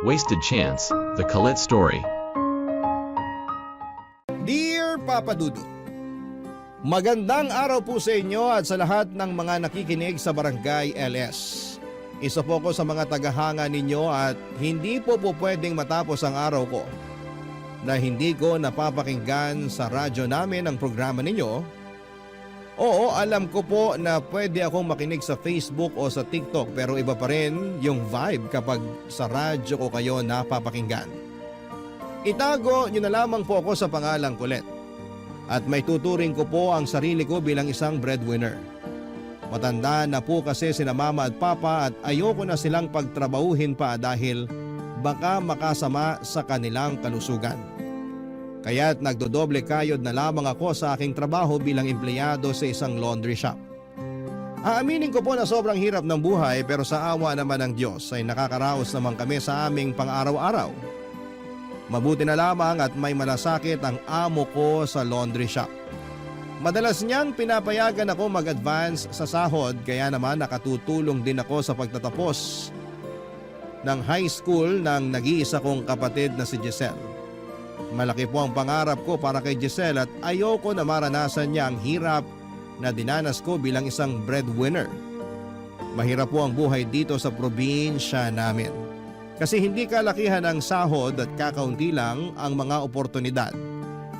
Wasted Chance, The Colette Story. Dear Papa Dudut, magandang araw po sa inyo at sa lahat ng mga nakikinig sa Barangay LS. Isa po ko sa mga tagahanga ninyo at hindi po pwedeng matapos ang araw ko na hindi ko napapakinggan sa radyo namin ang programa ninyo. Oo, alam ko po na pwede akong makinig sa Facebook o sa TikTok pero iba pa rin yung vibe kapag sa radyo ko kayo napapakinggan. Itago nyo na lamang po ako sa pangalang Colette at may tuturing ko po ang sarili ko bilang isang breadwinner. Matanda na po kasi sina mama at papa at ayoko na silang pagtrabahuhin pa dahil baka makasama sa kanilang kalusugan. Kaya't nagdodoble kayod na lamang ako sa aking trabaho bilang empleyado sa isang laundry shop. Aaminin ko po na sobrang hirap ng buhay pero sa awa naman ng Diyos ay nakakaraos naman kami sa aming pang-araw-araw. Mabuti na lamang at may malasakit ang amo ko sa laundry shop. Madalas niyang pinapayagan ako mag-advance sa sahod kaya naman nakatutulong din ako sa pagtatapos ng high school ng nag-iisa kong kapatid na si Giselle. Malaki po ang pangarap ko para kay Giselle at ayoko na maranasan niya ang hirap na dinanas ko bilang isang breadwinner. Mahirap po ang buhay dito sa probinsya namin. Kasi hindi kalakihan ang sahod at kakaunti lang ang mga oportunidad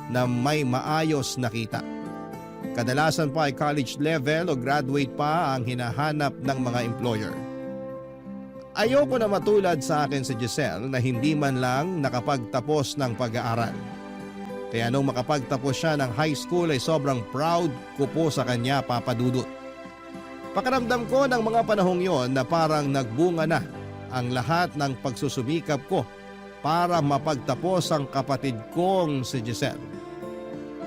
na may maayos na kita. Kadalasan pa ay college level o graduate pa ang hinahanap ng mga employer. Ayoko na matulad sa akin si Giselle na hindi man lang nakapagtapos ng pag-aaral. Kaya nung makapagtapos siya ng high school ay sobrang proud ko po sa kanya, Papa Dudut. Pakiramdam ko ng mga panahong yon na parang nagbunga na ang lahat ng pagsusumikap ko para mapagtapos ang kapatid kong si Giselle.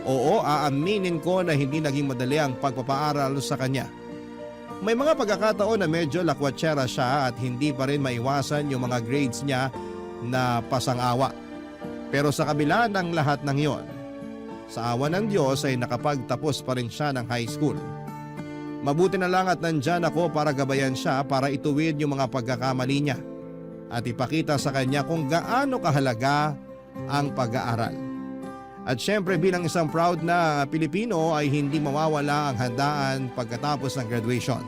Oo, aaminin ko na hindi naging madali ang pagpapaaral sa kanya. May mga pagkakataon na medyo lakwatsera siya at hindi pa rin maiwasan yung mga grades niya na pasang-awa. Pero sa kabila ng lahat ng iyon, sa awa ng Diyos ay nakapagtapos pa rin siya ng high school. Mabuti na lang at nandyan ako para gabayan siya para ituwid yung mga pagkakamali niya at ipakita sa kanya kung gaano kahalaga ang pag-aaral. At syempre bilang isang proud na Pilipino ay hindi mawawala ang handaan pagkatapos ng graduation.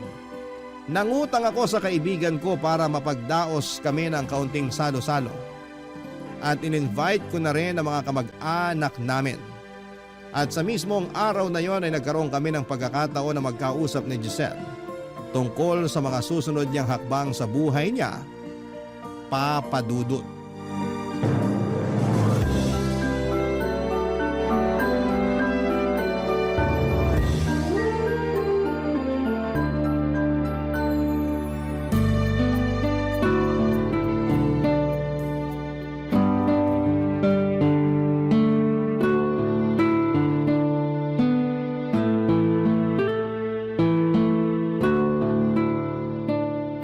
Nangutang ako sa kaibigan ko para mapagdaos kami ng kaunting salo-salo. At in-invite ko na rin ang mga kamag-anak namin. At sa mismong araw na yon ay nagkaroon kami ng pagkakataon na magkausap ni Giselle tungkol sa mga susunod niyang hakbang sa buhay niya, Papa Dudut.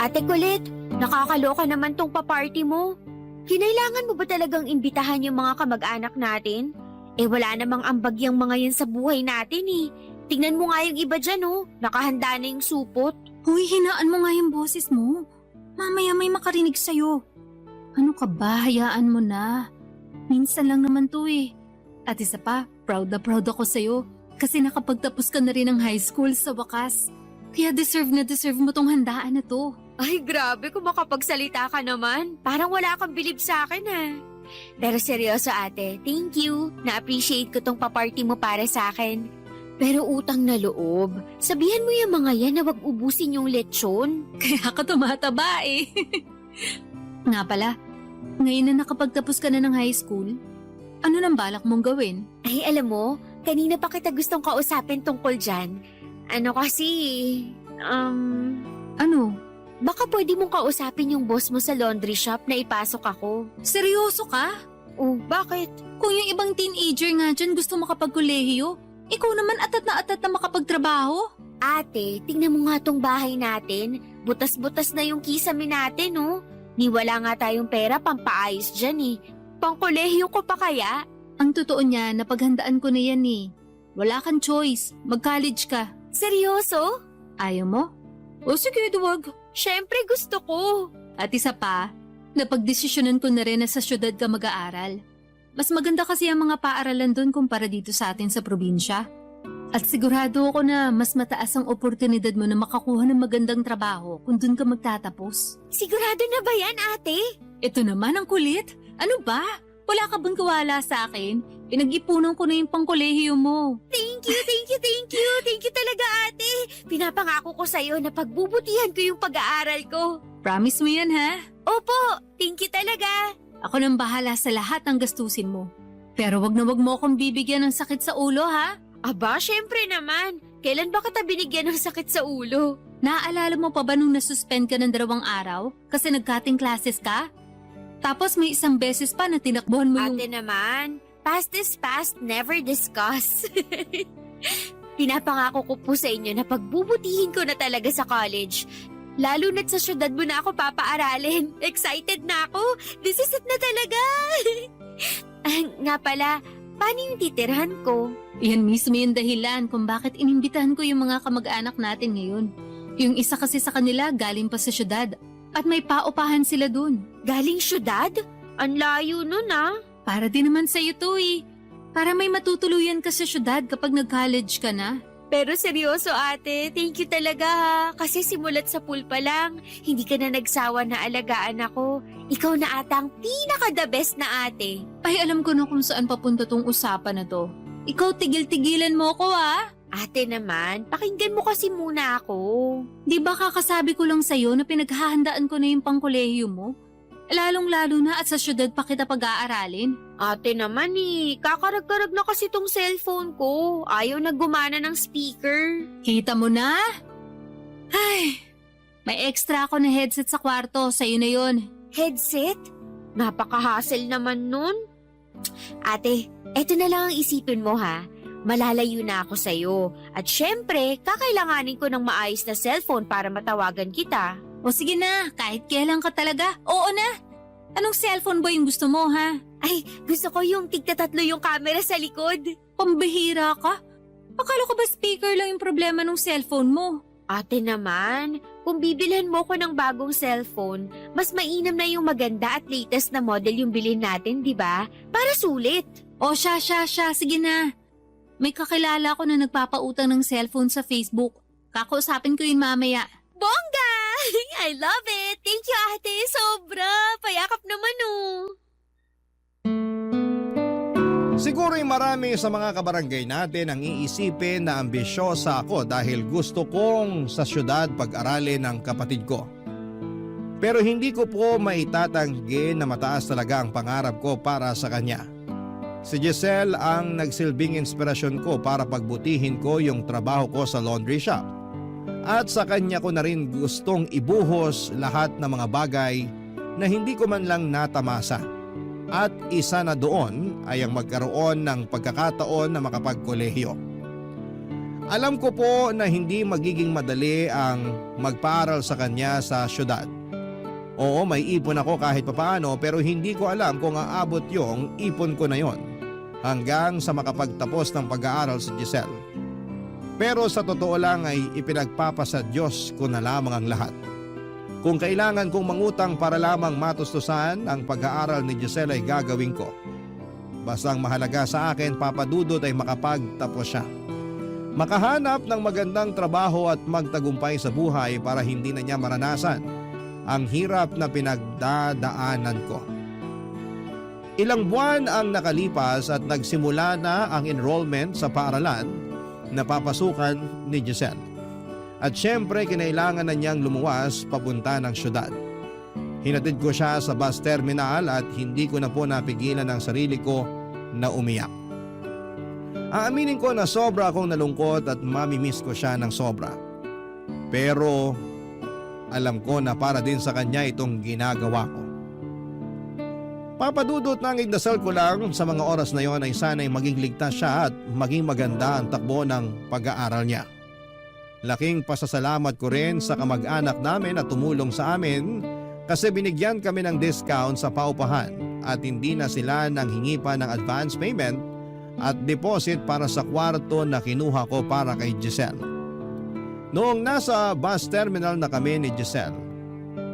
Ate Colette, nakakaloka naman tong pa-party mo. Kinailangan mo ba talagang imbitahan yung mga kamag-anak natin? Eh wala namang ambag yung mga yan sa buhay natin eh. Tingnan mo nga yung iba dyan oh, nakahanda na yung supot. Huy, hinaan mo nga yung boses mo. Mamaya may makarinig sa'yo. Ano ka ba? Hayaan mo na. Minsan lang naman to eh. At isa pa, proud ako sa'yo. Kasi nakapagtapos ka na rin ng high school sa wakas. Kaya deserve mo tong handaan na to. Ay grabe kung makapagsalita ka naman. Parang wala kang bilib sa akin ha. Pero seryoso ate, thank you. Na-appreciate ko tong pa-party mo para sa akin. Pero utang na loob, sabihan mo yung mga yan na wag ubusin yung lechon. Kaya ka tumataba eh. Nga pala, ngayon na nakapagtapos ka na ng high school, ano nang balak mong gawin? Ay alam mo, kanina pa kita gustong kausapin tungkol dyan. Ano kasi, Ano? baka pwede mong kausapin yung boss mo sa laundry shop na ipasok ako. Seryoso ka? Oh, bakit? Kung yung ibang teenager nga dyan gusto makapagkolehiyo, ikaw naman atat na makapagtrabaho? Ate, tingnan mo nga tong bahay natin. Butas-butas na yung kisame natin, oh. Ni wala nga tayong pera pampaayos dyan eh. Pangkolehiyo ko pa kaya? Ang totoo niya, napaghandaan ko na yan eh. Wala kang choice, mag-college ka. Seryoso? Ayaw mo? O sige, duwag. Syempre gusto ko. At isa pa, Napagdesisyonan ko na rin na sa syudad ka mag-aaral. Mas maganda kasi ang mga paaralan doon kumpara dito sa atin sa probinsya. At sigurado ako na mas mataas ang oportunidad mo na makakuha ng magandang trabaho kung doon ka magtatapos. Sigurado na ba yan, ate? Ito naman ang kulit. Ano ba? Wala ka bang kawala sa akin? Pinag-ipunan ko na yung pangkolehiyo mo. Thank you, thank you, thank you. Thank you talaga, ate. Pinapangako ko sa'yo na pagbubutihan ko yung pag-aaral ko. Promise mo yan, ha? Opo, thank you talaga. Ako nang bahala sa lahat ng gastusin mo. Pero wag na wag mo akong bibigyan ng sakit sa ulo, ha? Aba, syempre naman. Kailan ba kita binigyan ng sakit sa ulo? Naaalala mo pa ba nung nasuspend ka ng 2 araw kasi nag-cutting classes ka? Tapos may 1 beses pa na tinakbuhan mo yung... Ate naman, past is past, never discuss. Pinapangako ko po sa inyo na pagbubutihin ko na talaga sa college. Lalo na't sa syudad mo na ako papaaralin. Excited na ako. This is it na talaga. Nga pala, paano yung titirhan ko? Yan mismo yung dahilan kung bakit inimbitahan ko yung mga kamag-anak natin ngayon. Yung isa kasi sa kanila galing pa sa syudad at may paupahan sila dun. Galing syudad? Ang layo nun ah. Para din naman sa'yo to eh. Para may matutuluyan ka sa syudad kapag nag-college ka na. Pero seryoso ate, thank you talaga ha. Kasi simulat sa pool pa lang, hindi ka na nagsawa na alagaan ako. Ikaw na ata ang pinaka-the best na ate. Ay, alam ko na kung saan papunta tong usapan na to. Ikaw tigil-tigilan mo ko ha. Ate naman, pakinggan mo kasi muna ako. Di ba kakasabi ko lang sa'yo na pinaghahandaan ko na yung pangkolehiyo mo? Lalong-lalo na at sa syudad pa kita pag-aaralin. Ate naman kakarag-karag na kasi tong cellphone ko. Ayaw na gumana ng speaker. Kita mo na? Ay, may extra ako na headset sa kwarto. Sa'yo na yun. Headset? Napaka-hassle naman nun. Ate, eto na lang ang isipin mo ha. Malalayo na ako sa'yo. At syempre, kakailanganin ko ng maayos na cellphone para matawagan kita. O sige na, kahit kailan ka talaga. Oo na. Anong cellphone ba yung gusto mo ha? Ay, gusto ko yung tigta-tatlo yung camera sa likod. Pambihira ka? Akala ko ba speaker lang yung problema ng cellphone mo? Ate naman, kung bibilhan mo ko ng bagong cellphone, mas mainam na yung maganda at latest na model yung bilhin natin, di ba? Para sulit. O siya, sige na. May kakilala ko na nagpapautang ng cellphone sa Facebook. Kakausapin ko yun mamaya. Bongga! I love it! Thank you, ate! Sobra! Payakap naman Siguro'y marami sa mga kabarangay natin ang iisipin na ambisyosa ako dahil gusto kong sa syudad pag-aralin ng kapatid ko. Pero hindi ko po maitatanggi na mataas talaga ang pangarap ko para sa kanya. Si Giselle ang nagsilbing inspirasyon ko para pagbutihin ko yung trabaho ko sa laundry shop. At sa kanya ko na rin gustong ibuhos lahat ng mga bagay na hindi ko man lang natamasa. At isa na doon ay ang magkaroon ng pagkakataon na makapagkolehiyo. Alam ko po na hindi magiging madali ang magpaaral sa kanya sa syudad. Oo, may ipon ako kahit papaano pero hindi ko alam kung aabot yung ipon ko na yon hanggang sa makapagtapos ng pag-aaral si Giselle. Pero sa totoo lang ay ipinagpapasa Diyos ko na lamang ang lahat. Kung kailangan kong mangutang para lamang matustusan ang pag-aaral ni Giselle ay gagawin ko. Basta ang mahalaga sa akin, Papa Dudut, ay makapagtapos siya. Makahanap ng magandang trabaho at magtagumpay sa buhay para hindi na niya maranasan ang hirap na pinagdadaanan ko. Ilang buwan ang nakalipas at nagsimula na ang enrollment sa paaralan na papasukan ni Giselle. At syempre kinailangan na niyang lumuwas papunta ng syudad. Hinatid ko siya sa bus terminal at hindi ko na po napigilan ang sarili ko na umiyak. Aaminin ko na sobra akong nalungkot at mamimiss ko siya ng sobra. Pero alam ko na para din sa kanya itong ginagawa ko. Papadudot na ang igdasal ko lang sa mga oras na yon ay sana'y maging ligtas siya at maging maganda ang takbo ng pag-aaral niya. Laking pasasalamat ko rin sa kamag-anak namin na tumulong sa amin kasi binigyan kami ng discount sa paupahan at hindi na sila nang hingi pa ng advance payment at deposit para sa kwarto na kinuha ko para kay Giselle. Noong nasa bus terminal na kami ni Giselle,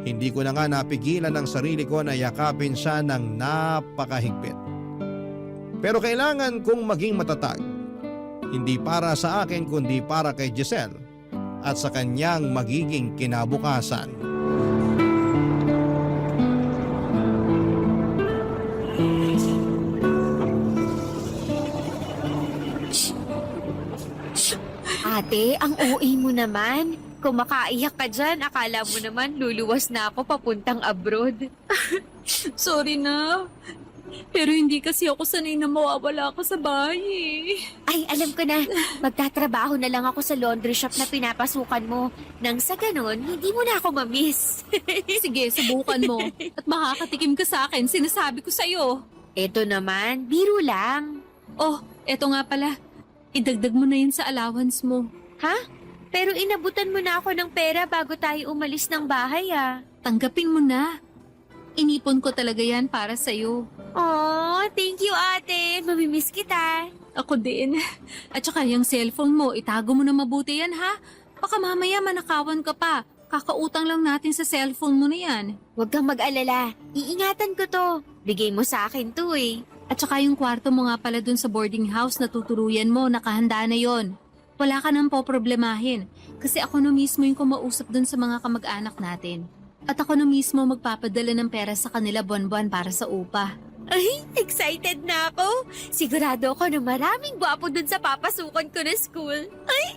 Hindi ko na nga napigilan ang sarili ko na yakapin siya ng napakahigpit. Pero kailangan kong maging matatag. Hindi para sa akin kundi para kay Giselle at sa kanyang magiging kinabukasan. Ate, ang OA mo naman. Kung makaiyak ka dyan, akala mo naman luluwas na ako papuntang abroad. Sorry na. Pero hindi kasi ako sanay na mawawala ako sa bahay Ay, alam ko na. Magtatrabaho na lang ako sa laundry shop na pinapasukan mo. Nang sa ganun, hindi mo na ako mamiss. Sige, subukan mo. At makakatikim ka sa akin, sinasabi ko sa'yo. Eto naman, biro lang. Oh, eto nga pala. Idagdag mo na yun sa allowance mo. Ha? Pero inabutan mo na ako ng pera bago tayo umalis ng bahay Tanggapin mo na. Inipon ko talaga yan para sa'yo. Oh, thank you ate. Mamimiss kita. Ako din. At saka yung cellphone mo, itago mo na mabuti yan ha. Baka mamaya manakawan ka pa. Kakautang lang natin sa cellphone mo na yan. Huwag kang mag-alala. Iingatan ko to. Bigay mo sa akin to At saka yung kwarto mo nga pala dun sa boarding house na tutuluyan mo, nakahanda na yon. Wala ka nang poproblemahin. Kasi ako na mismo yung kumausap dun sa mga kamag-anak natin. At ako na mismo magpapadala ng pera sa kanila buwan-buwan para sa upa. Ay, excited na ako. Sigurado ako na maraming gwapo dun sa papasukan ko na school.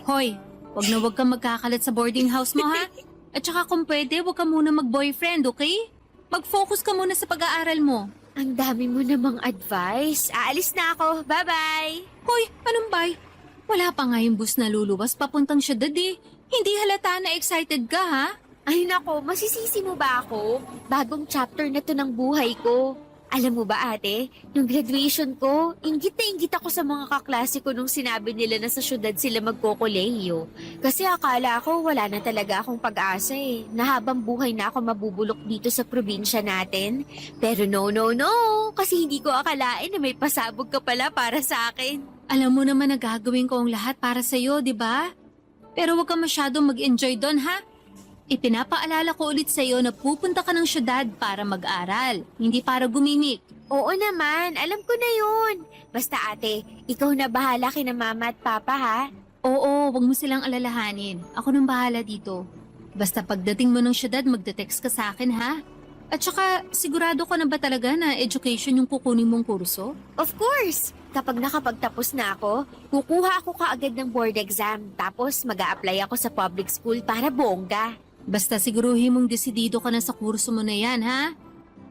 Hoy, wag kang magkakalat sa boarding house mo ha. At saka kung pwede, wag ka muna mag-boyfriend, okay? Mag-focus ka muna sa pag-aaral mo. Ang dami mo namang advice. Aalis na ako. Bye-bye. Hoy, anong bye? Wala pa nga yung bus na luluwas papuntang syudad Hindi halata na excited ka ha? Ay nako, masisisi mo ba ako? Bagong chapter na to ng buhay ko. Alam mo ba ate, nung graduation ko, inggit na inggit ako sa mga kaklase ko nung sinabi nila na sa syudad sila magkokolehiyo. Kasi akala ko wala na talaga akong pag-asa na habang buhay na ako mabubulok dito sa probinsya natin. Pero no, kasi hindi ko akalain na may pasabog ka pala para sa akin. Alam mo naman na gagawin ko ang lahat para sa'yo, di ba? Pero huwag ka masyadong mag-enjoy doon ha? Ipinapaalala ko ulit sa'yo na pupunta ka ng syudad para mag-aral, hindi para gumimik. Oo naman, alam ko na yun. Basta ate, ikaw na bahala kina mama at papa ha? Oo, wag mo silang alalahanin. Ako nang bahala dito. Basta pagdating mo ng syudad, magte-text ka sa akin ha? At saka, sigurado ka na ba talaga na education yung kukunin mong kurso? Of course! Kapag nakapagtapos na ako, kukuha ako kaagad ng board exam. Tapos mag-a-apply ako sa public school para bongga. Basta siguruhin mong desidido ka na sa kurso mo na yan, ha?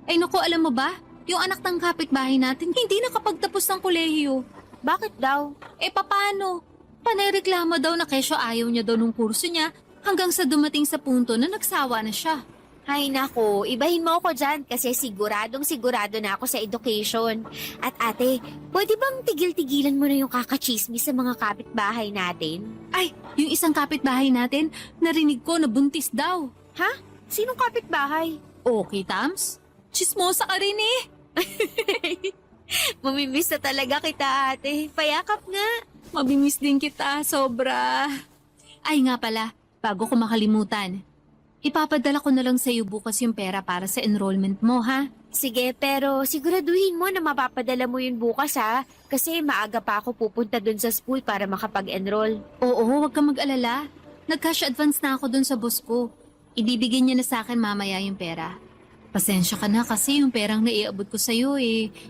Ay naku, alam mo ba? Yung anak ng kapitbahay natin hindi nakapagtapos ng kolehiyo. Bakit daw? Paano? Panayreklamo daw na kesyo ayaw niya daw nung kurso niya hanggang sa dumating sa punto na nagsawa na siya. Ay nako, ibahin mo ako dyan kasi siguradong sigurado na ako sa education. At ate, pwede bang tigil-tigilan mo na yung kakachismis sa mga kapitbahay natin? Ay, yung isang kapitbahay natin, narinig ko na buntis daw. Ha? Sinong kapitbahay? Okay, Tams? Chismosa ka rin Mamimiss na talaga kita ate. Payakap nga. Mabimiss din kita, sobra. Ay nga pala, bago ko makalimutan. Ipapadala ko na lang sa iyo bukas yung pera para sa enrollment mo, ha? Sige, pero siguraduhin mo na mapapadala mo yun bukas ha. Kasi maaga pa ako pupunta dun sa school para makapag-enroll. Oo, huwag kang mag-alala. Nag-cash advance na ako dun sa boss ko. Ibibigay niya na sa akin mamaya yung pera. Pasensya ka na kasi yung perang naiabot ko sa'yo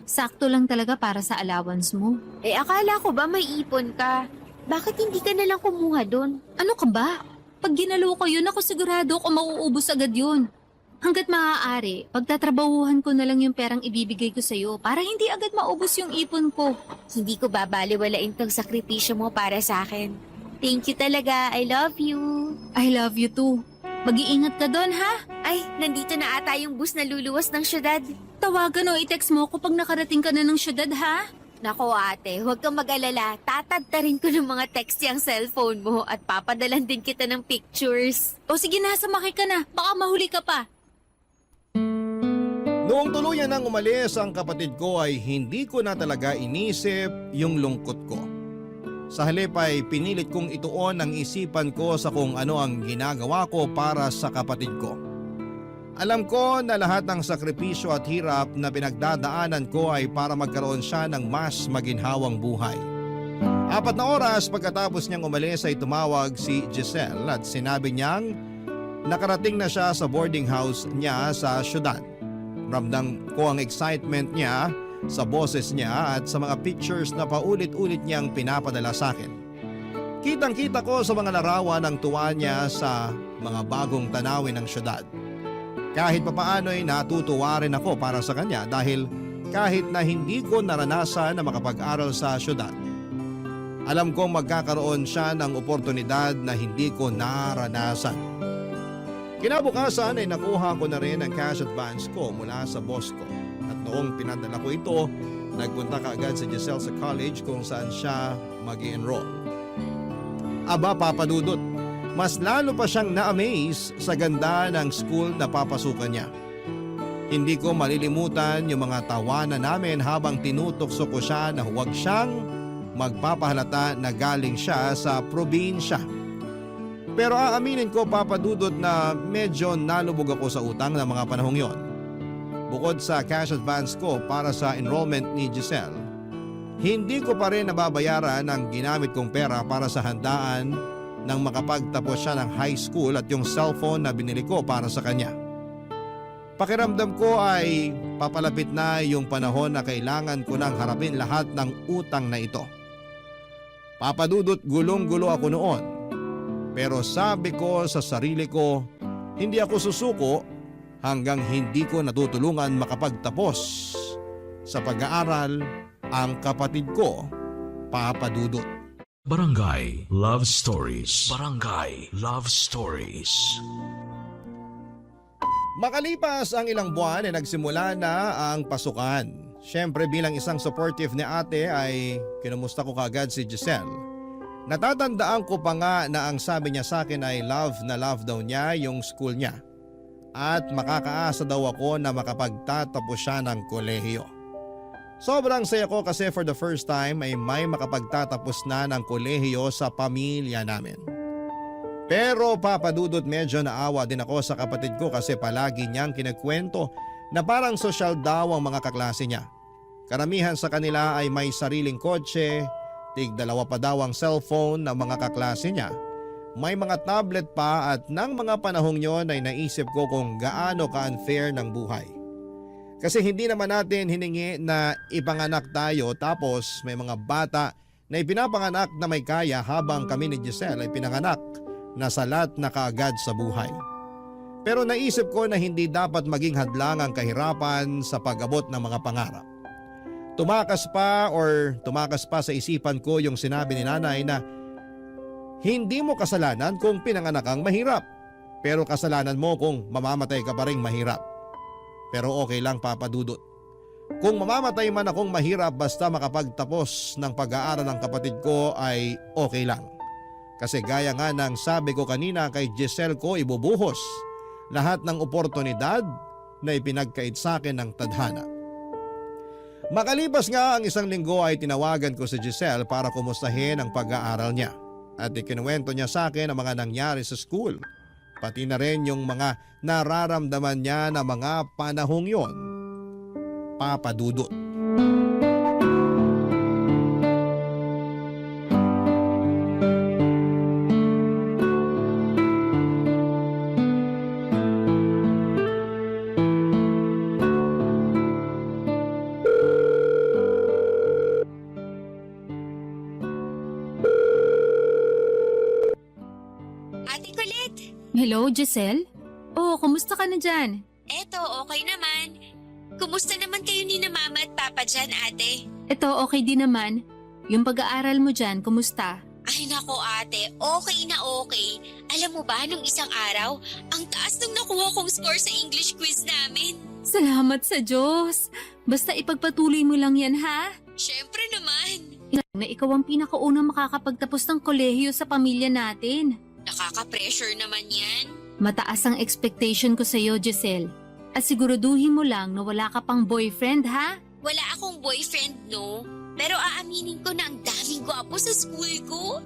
sakto lang talaga para sa allowance mo. Akala ko ba may ipon ka? Bakit hindi ka nalang kumuha dun? Ano ka ba? Pag ginalo ko yun, ako sigurado ko mauubos agad yun. Hanggat maaari, pagtatrabahuhan ko na lang yung perang ibibigay ko sa'yo para hindi agad maubos yung ipon ko. Hindi ko babaliwalain tong sakripisyo mo para sa akin. Thank you talaga. I love you. I love you too. Mag-iingat ka doon, ha? Ay, nandito na ata yung bus na luluwas ng syudad. Tawagan o i-text mo ko pag nakarating ka na ng syudad, ha? Nako ate, huwag kang mag-alala. Tatadtarin ko ng mga text yung cellphone mo at papadalan din kita ng pictures. O sige na, sumakay ka na. Baka mahuli ka pa. Noong tuluyan nang umalis ang kapatid ko ay hindi ko na talaga inisip yung lungkot ko. Sa halip ay pinilit kong ituon ang isipan ko sa kung ano ang ginagawa ko para sa kapatid ko. Alam ko na lahat ng sakripisyo at hirap na pinagdadaanan ko ay para magkaroon siya ng mas maginhawang buhay. 4 na oras pagkatapos niyang umalis ay tumawag si Giselle at sinabi niyang nakarating na siya sa boarding house niya sa syudad. Ramdam ko ang excitement niya sa boses niya at sa mga pictures na paulit-ulit niyang pinapadala sa akin. Kitang-kita ko sa mga larawan ng tuwa niya sa mga bagong tanawin ng syudad. Kahit papaano ay natutuwa rin ako para sa kanya dahil kahit na hindi ko naranasan na makapag-aral sa syudad, alam kong magkakaroon siya ng oportunidad na hindi ko naranasan. Kinabukasan ay nakuha ko na rin ang cash advance ko mula sa boss ko at noong pinadala ko ito, nagpunta kaagad si Giselle sa college kung saan siya mag-i-enroll. Aba Papa Dudut, mas lalo pa siyang na-amaze sa ganda ng school na papasukan niya. Hindi ko malilimutan yung mga tawanan namin habang tinutokso ko siya na huwag siyang magpapahalata na galing siya sa probinsya. Pero aaminin ko Papa Dudut na medyo nalubog ako sa utang ng mga panahong yon. Bukod sa cash advance ko para sa enrollment ni Giselle, hindi ko pa rin nababayaran ang ginamit kong pera para sa handaan nang makapagtapos siya ng high school at yung cellphone na binili ko para sa kanya. Pakiramdam ko ay papalapit na yung panahon na kailangan ko nang harapin lahat ng utang na ito. Papa Dudut, gulong-gulo ako noon. Pero sabi ko sa sarili ko, hindi ako susuko hanggang hindi ko natutulungan makapagtapos sa pag-aaral ang kapatid ko, Papa Dudut. Barangay Love Stories. Barangay Love Stories. Makalipas ang ilang buwan ay nagsimula na ang pasukan. Siyempre bilang isang supportive ni ate ay kinumusta ko kaagad si Giselle. Natatandaan ko pa nga na ang sabi niya sa akin ay love na love daw niya yung school niya. At makakaasa daw ako na makapagtatapos siya ng kolehiyo. Sobrang saya ko kasi for the first time ay may makapagtatapos na ng kolehiyo sa pamilya namin. Pero Papa Dudut, medyo naawa din ako sa kapatid ko kasi palagi niyang kinakwento na parang sosyal daw ang mga kaklase niya. Karamihan sa kanila ay may sariling kotse, tig-2 pa daw ang cellphone ng mga kaklase niya. May mga tablet pa at nang mga panahong yon ay naisip ko kung gaano ka-unfair ng buhay. Kasi hindi naman natin hiningi na ipanganak tayo tapos may mga bata na ipinapanganak na may kaya habang kami ni Giselle ay pinanganak na salat na kaagad sa buhay. Pero naisip ko na hindi dapat maging hadlang ang kahirapan sa pag-abot ng mga pangarap. Tumakas pa sa isipan ko yung sinabi ni nanay na hindi mo kasalanan kung pinanganak kang mahirap, pero kasalanan mo kung mamamatay ka pa ring mahirap. Pero okay lang Papa Dudut. Kung mamamatay man akong mahirap basta makapagtapos ng pag-aaral ng kapatid ko ay okay lang. Kasi gaya nga ng sabi ko kanina kay Giselle ko, ibubuhos lahat ng oportunidad na ipinagkait sa akin ng tadhana. Makalipas nga ang 1 linggo ay tinawagan ko si Giselle para kumustahin ang pag-aaral niya. At ikinuwento niya sa akin ang mga nangyari sa school. Pati na rin yung mga nararamdaman niya na mga panahong yon, Papa Dudut. Ate Colette! Hello, Giselle? Oh, kumusta ka na dyan? Eto, okay naman. Kumusta naman kayo ni na Mama at Papa dyan, ate? Ito, okay din naman. Yung pag-aaral mo dyan, kumusta? Ay nako ate, okay na okay. Alam mo ba, nung isang araw, ang taas nung nakuha kong score sa English quiz namin. Salamat sa Diyos. Basta ipagpatuloy mo lang yan, ha? Syempre naman. Na ikaw ang pinakaunang makakapagtapos ng kolehiyo sa pamilya natin. Nakaka-pressure naman yan. Mataas ang expectation ko sa'yo, Giselle. At siguraduhin mo lang na wala ka pang boyfriend, ha? Wala akong boyfriend, no? Pero aaminin ko na ang daming gwapo sa school ko.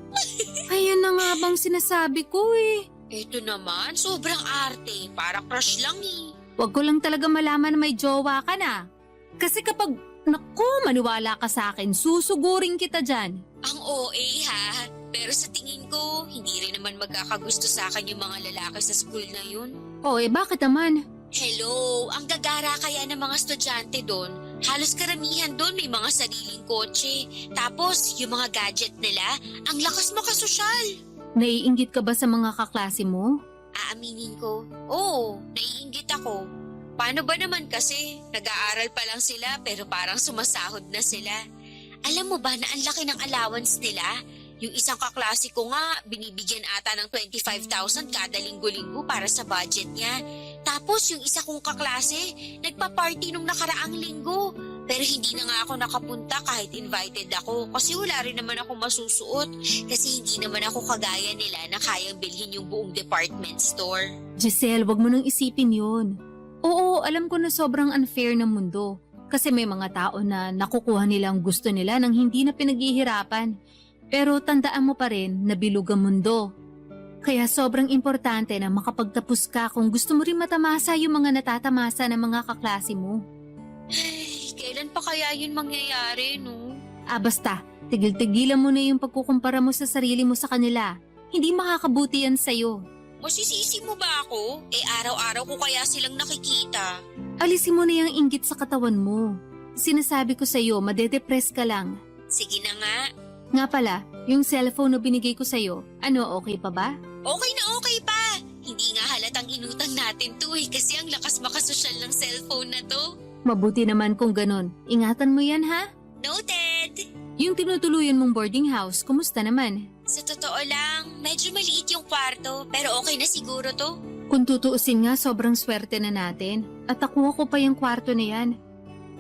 Ayan na nga bang sinasabi ko eh. Eto naman, sobrang arte. Para crush lang eh. Huwag ko lang talaga malaman na may jowa ka na. Kasi kapag, naku, maniwala ka sa akin, susugurin kita dyan. Ang OA ha, pero sa tingin ko, hindi rin naman magkakagusto sa akin yung mga lalaki sa school na yun. O bakit naman? Hello, ang gagara kaya ng mga estudyante doon. Halos karamihan doon may mga sariling kotse. Tapos, yung mga gadget nila, ang lakas makasosyal. Naiinggit ka ba sa mga kaklase mo? Aaminin ko, oo, naiinggit ako. Paano ba naman kasi? Nag-aaral pa lang sila pero parang sumasahod na sila. Alam mo ba na ang laki ng allowance nila? Yung isang kaklase ko nga, binibigyan ata ng 25,000 kada linggo-linggo para sa budget niya. Tapos yung isa kong kaklase, nagpa-party nung nakaraang linggo. Pero hindi na nga ako nakapunta kahit invited ako kasi wala rin naman ako masusuot. Kasi hindi naman ako kagaya nila na kayang bilhin yung buong department store. Giselle, wag mo nang isipin yun. Oo, alam ko na sobrang unfair ng mundo. Kasi may mga tao na nakukuha nila ang gusto nila nang hindi na pinaghihirapan. Pero tandaan mo pa rin na bilog ang mundo. Kaya sobrang importante na makapagtapos ka kung gusto mo rin matamasa yung mga natatamasa ng mga kaklase mo. Ay, kailan pa kaya yun mangyayari, no? Basta, tigil-tigilan mo na yung pagkukumpara mo sa sarili mo sa kanila. Hindi makakabuti yan sa'yo. Masisisi mo ba ako? Araw-araw ko kaya silang nakikita. Alisin mo na yung inggit sa katawan mo. Sinasabi ko sa'yo, madedepress ka lang. Sige na nga. Nga pala, yung cellphone na binigay ko sa'yo, okay pa ba? Okay na okay pa. Hindi nga halatang inutang natin to kasi ang lakas makasosyal ng cellphone na to. Mabuti naman kung ganun. Ingatan mo yan ha? Noted! Yung tinutuluyan mong boarding house, kumusta naman? Sa totoo lang, medyo maliit yung kwarto pero okay na siguro to. Kung tutuusin nga, sobrang swerte na natin. At nakuha ko pa yung kwarto na yan.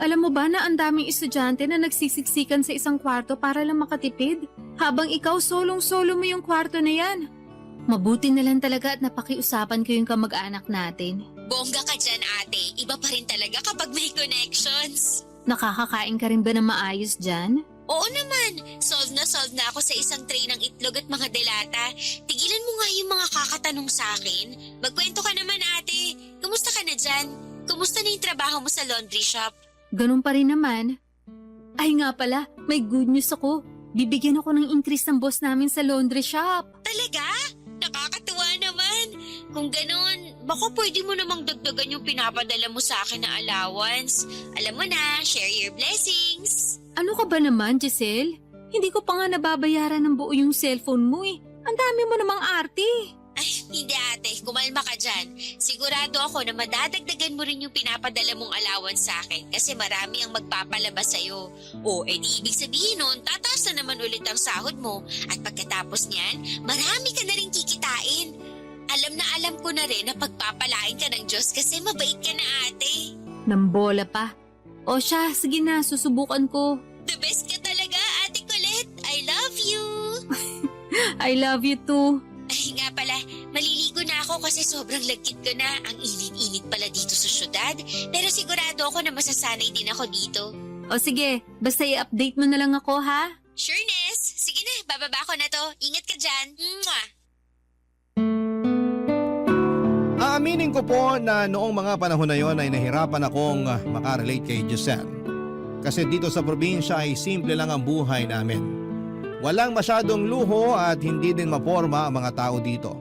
Alam mo ba na ang daming estudyante na nagsisiksikan sa isang kwarto para lang makatipid? Habang ikaw solong-solo mo yung kwarto na yan. Mabuti na lang talaga at napakiusapan ko yung kamag-anak natin. Bongga ka dyan ate, iba pa rin talaga kapag may connections. Nakakakain ka rin ba na maayos dyan? Oo naman, solve na ako sa isang tray ng itlog at mga delata. Tigilan mo nga yung mga kakatanong sa akin. Magkwento ka naman ate, kumusta ka na dyan? Kumusta na yung trabaho mo sa laundry shop? Ganun pa rin naman. Ay nga pala, may good news ako. Bibigyan ako ng increase ng boss namin sa laundry shop. Talaga? Nakakatuwa naman. Kung ganon, baka pwede mo namang dagdagan yung pinapadala mo sa akin na allowance. Alam mo na, share your blessings. Ano ka ba naman, Giselle? Hindi ko pa nga nababayaran ng buo yung cellphone mo eh. Ang dami mo namang arte. Ay, hindi ate, kumalma ka dyan. Sigurado ako na madadagdagan mo rin yung pinapadala mong allowance sa akin kasi marami ang magpapalabas sa'yo. O, di ibig sabihin nun, tataas na naman ulit ang sahod mo at pagkatapos niyan, marami ka na rin kikitain. Alam ko na rin na pagpapalain ka ng Diyos kasi mabait ka na ate. Nambola pa. O siya, sige na, susubukan ko. The best ka talaga, Ate Colette. I love you. I love you too. Ay nga pala, maliligo na ako kasi sobrang lagkit ko na. Ang init-init pala dito sa syudad. Pero sigurado ako na masasanay din ako dito. O sige, basta i-update mo na lang ako ha. Sureness! Sige na, bababa ko na to. Ingat ka dyan. Mwah! Aaminin ko po na noong mga panahon na yon ay nahirapan akong makarelate kay Giselle. Kasi dito sa probinsya ay simple lang ang buhay namin. Walang masyadong luho at hindi din maporma ang mga tao dito.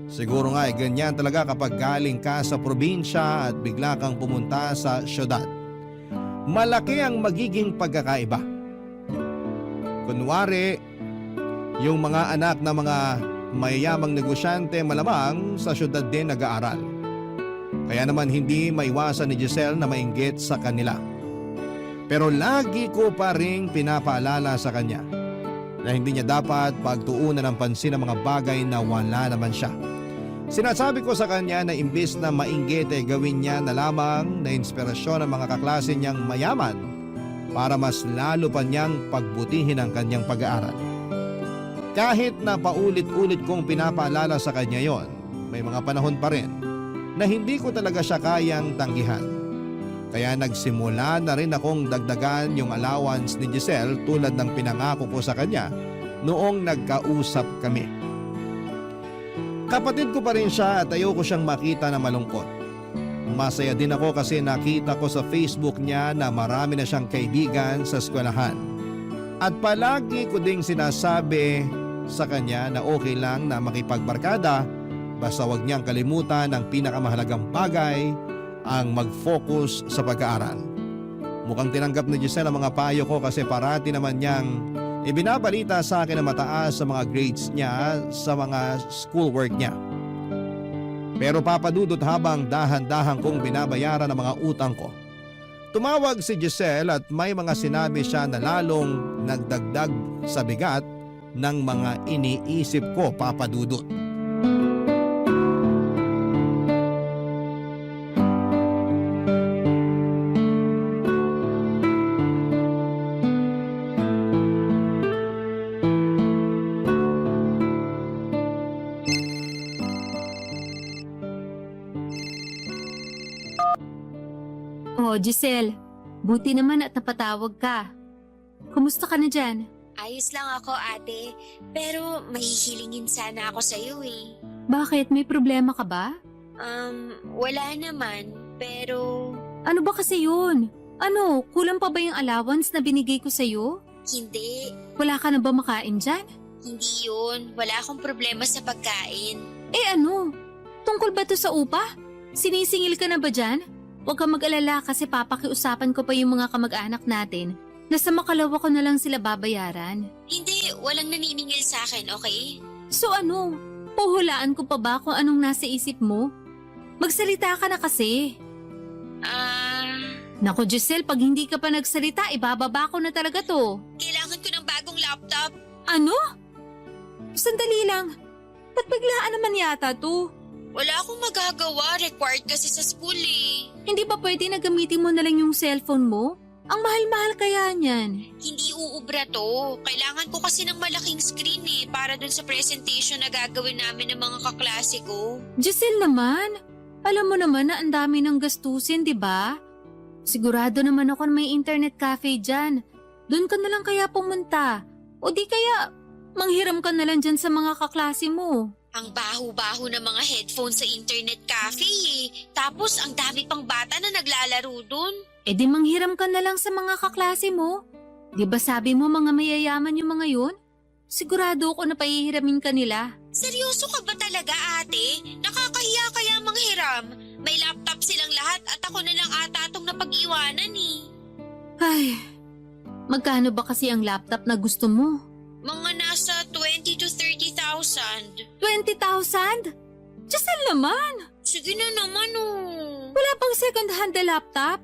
Siguro nga ay ganyan talaga kapag galing ka sa probinsya at bigla kang pumunta sa syudad. Malaki ang magiging pagkakaiba. Kunwari, yung mga anak na mga mayayamang negosyante malamang sa syudad din nag-aaral. Kaya naman hindi maiwasan ni Giselle na mainggit sa kanila. Pero lagi ko pa ring pinapaalala sa kanya na hindi niya dapat pagtuunan ng pansin ang mga bagay na wala naman siya. Sinasabi ko sa kanya na imbis na mainggit ay gawin niya na lamang na inspirasyon ang mga kaklase niyang mayaman para mas lalo pa niyang pagbutihin ang kanyang pag-aaral. Kahit na paulit-ulit kong pinapaalala sa kanya yon, may mga panahon pa rin na hindi ko talaga siya kayang tanggihan. Kaya nagsimula na rin akong dagdagan yung allowance ni Giselle tulad ng pinangako ko sa kanya noong nagkausap kami. Kapatid ko pa rin siya at ayoko siyang makita na malungkot. Masaya din ako kasi nakita ko sa Facebook niya na marami na siyang kaibigan sa eskwelahan. At palagi ko ding sinasabi sa kanya na okay lang na makipagbarkada basta wag niyang kalimutan ang pinakamahalagang bagay, ang mag-focus sa pag-aaral. Mukhang tinanggap ni Giselle ang mga payo ko kasi parati naman niyang ibinabalita sa akin na mataas sa mga grades niya sa mga schoolwork niya. Pero papadudot habang dahan-dahan kong binabayaran ang mga utang ko. Tumawag si Giselle at may mga sinabi siya na lalong nagdagdag sa bigat ng mga iniisip ko, papadudot. Oh, Giselle, buti naman at napatawag ka. Kumusta ka na dyan? Ayos lang ako, ate. Pero mahihilingin sana ako sa'yo eh. Bakit? May problema ka ba? Wala naman. Pero Ano ba kasi yun? Ano, kulang pa ba yung allowance na binigay ko sa'yo? hindi. Wala ka na ba makain dyan? Hindi yun. Wala akong problema sa pagkain. Eh ano? Tungkol ba to sa upa? Sinisingil ka na ba dyan? Huwag ka mag-alala kasi papakiusapan ko pa yung mga kamag-anak natin na sa makalawa ko na lang sila babayaran. Hindi, walang naniningil sa akin, okay? So ano? Puhulaan ko pa ba kung anong nasa isip mo? Magsalita ka na kasi. Naku Giselle, pag hindi ka pa nagsalita, ibababa ko na talaga to. Kailangan ko ng bagong laptop. Ano? Sandali lang. Ba't biglaan naman yata to? Wala akong magagawa. Required kasi sa school eh. Hindi ba pwede na gamitin mo na lang yung cellphone mo? Ang mahal-mahal kaya niyan. Hindi uubra to. Kailangan ko kasi ng malaking screen eh para dun sa presentation na gagawin namin ng mga kaklase ko. Giselle naman, alam mo naman na ang dami ng gastusin, di ba? Sigurado naman ako na may internet cafe dyan. Doon ka na lang kaya pumunta. O di kaya, manghiram ka na lang dyan sa mga kaklase mo. Ang baho-baho ng mga headphones sa internet cafe eh. Tapos ang dami pang bata na naglalaro dun. E di manghiram ka na lang sa mga kaklase mo. Di ba sabi mo mga mayayaman yung mga yun? Sigurado ako na pahihiramin ka nila. Seryoso ka ba talaga ate? Nakakahiya kaya manghiram. May laptop silang lahat at ako na lang ata itong napag-iwanan eh. Ay, magkano ba kasi ang laptop na gusto mo? Mga nasa 20 to 30,000. 20,000? Giselle naman! Sige na naman oh. Wala pang second hand na laptop?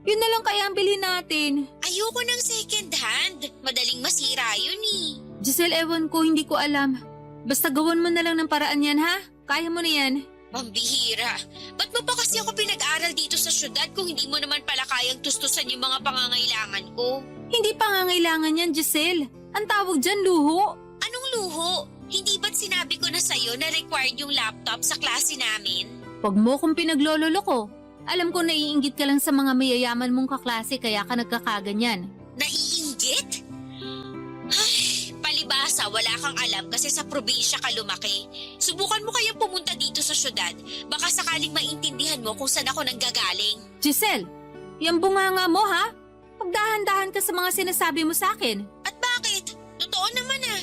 Yun na lang kaya ang bilhin natin. Ayoko ng second hand. Madaling masira yun eh. Giselle, ewan ko, hindi ko alam. Basta gawin mo na lang ng paraan yan, ha? Kaya mo na yan. Pambihira. Ba't mo pa kasi ako pinag-aral dito sa syudad kung hindi mo naman pala kayang tustusan yung mga pangangailangan ko? Hindi pangangailangan yan, Giselle. Ang tawag dyan, luho. Anong luho? Hindi ba't sinabi ko na sa'yo na required yung laptop sa klase namin? Huwag mo kung pinaglololo ko. Alam ko naiinggit ka lang sa mga mayayaman mong kaklase kaya ka nagkakaganyan. Naiinggit? Ay, palibasa, wala kang alam kasi sa probinsya ka lumaki. Subukan mo kayang pumunta dito sa syudad. Baka sakaling maintindihan mo kung saan ako nanggagaling. Giselle, yung bunganga mo ha? Magdahan-dahan ka sa mga sinasabi mo sa akin. At bakit? Totoo naman ah.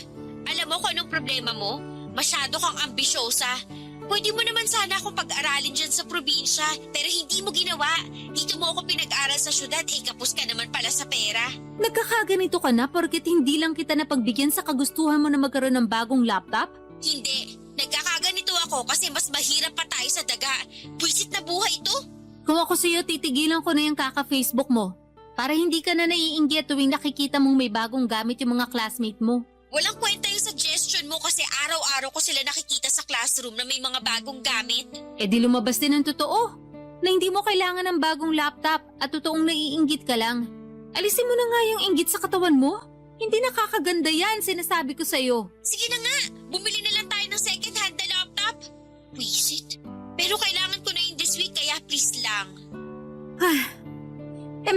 Alam mo kung anong problema mo? Masyado kang ambisyosa. Pwede mo naman sana akong pag-aralin dyan sa probinsya, pero hindi mo ginawa. Dito mo ako pinag-aral sa syudad, kapos ka naman pala sa pera. Nagkakaganito ka na porket hindi lang kita napagbigyan sa kagustuhan mo na magkaroon ng bagong laptop? Hindi. Nagkakaganito ako kasi mas mahirap pa tayo sa daga. Buisit na buhay ito. Kung ako sa'yo, titigilan ko na yung kaka-Facebook mo. Para hindi ka na naiinggit tuwing nakikita mong may bagong gamit yung mga classmate mo. Walang kwenta yung suggestion mo kasi araw-araw ko sila nakikita sa classroom na may mga bagong gamit. E di lumabas din ang totoo. Na hindi mo kailangan ng bagong laptop at totoong naiinggit ka lang. Alisin mo na nga yung inggit sa katawan mo. Hindi nakakaganda yan, sinasabi ko sa'yo. Sige na nga, bumili na lang tayo ng second-hand na laptop. Wisit. Pero kailangan ko na yun this week kaya please lang.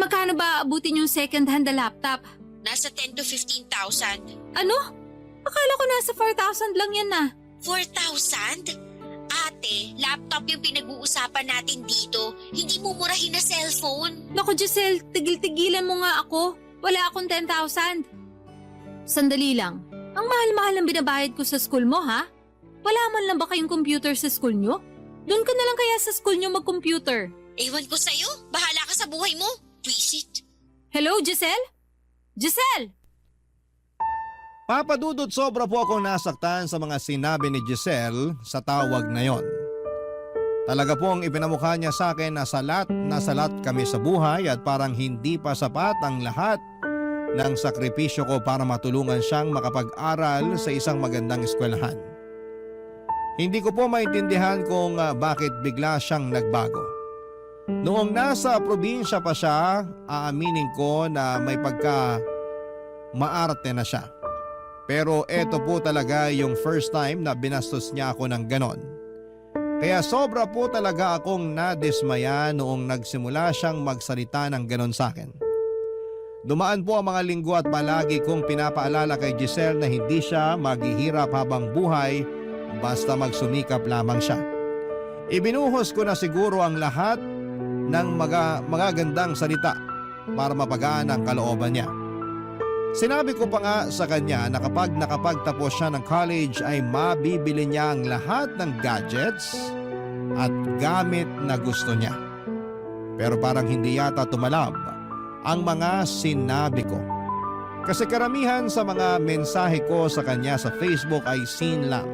Magkano ba aabutin yung second-hand na laptop? Nasa 10 to 15,000. Ano? Akala ko nasa 4,000 lang yan na. 4,000? Ate, Ate, laptop yung pinag-uusapan natin dito. Hindi mo murahin na cellphone. Naku Giselle, tigil-tigilan mo nga ako. Wala akong 10,000. Sandali lang. Ang mahal-mahal ang binabayad ko sa school mo, ha? Wala man lang ba kayong computer sa school nyo? Doon ka na lang kaya sa school nyo mag-computer. Ewan ko sa'yo. Bahala ka sa buhay mo. Visit. Hello, Giselle? Giselle! Papa Dudut, sobra po akong nasaktan sa mga sinabi ni Giselle sa tawag na yon. Talaga pong ipinamukha niya sa akin na salat kami sa buhay at parang hindi pa sapat ang lahat ng sakripisyo ko para matulungan siyang makapag-aral sa isang magandang eskwelahan. Hindi ko po maintindihan kung bakit bigla siyang nagbago. Noong nasa probinsya pa siya, aaminin ko na may maarte na siya. Pero eto po talaga yung first time na binastos niya ako ng ganon. Kaya sobra po talaga akong nadismaya noong nagsimula siyang magsalita ng ganon sa akin. Dumaan po ang mga linggo at palagi kong pinapaalala kay Giselle na hindi siya maghihirap habang buhay basta magsumikap lamang siya. Ibinuhos ko na siguro ang lahat ng magagandang salita para mapagaan ang kalooban niya. Sinabi ko pa nga sa kanya na kapag nakapagtapos siya ng college ay mabibili niya ang lahat ng gadgets at gamit na gusto niya. Pero parang hindi yata tumalab ang mga sinabi ko. Kasi karamihan sa mga mensahe ko sa kanya sa Facebook ay seen lang.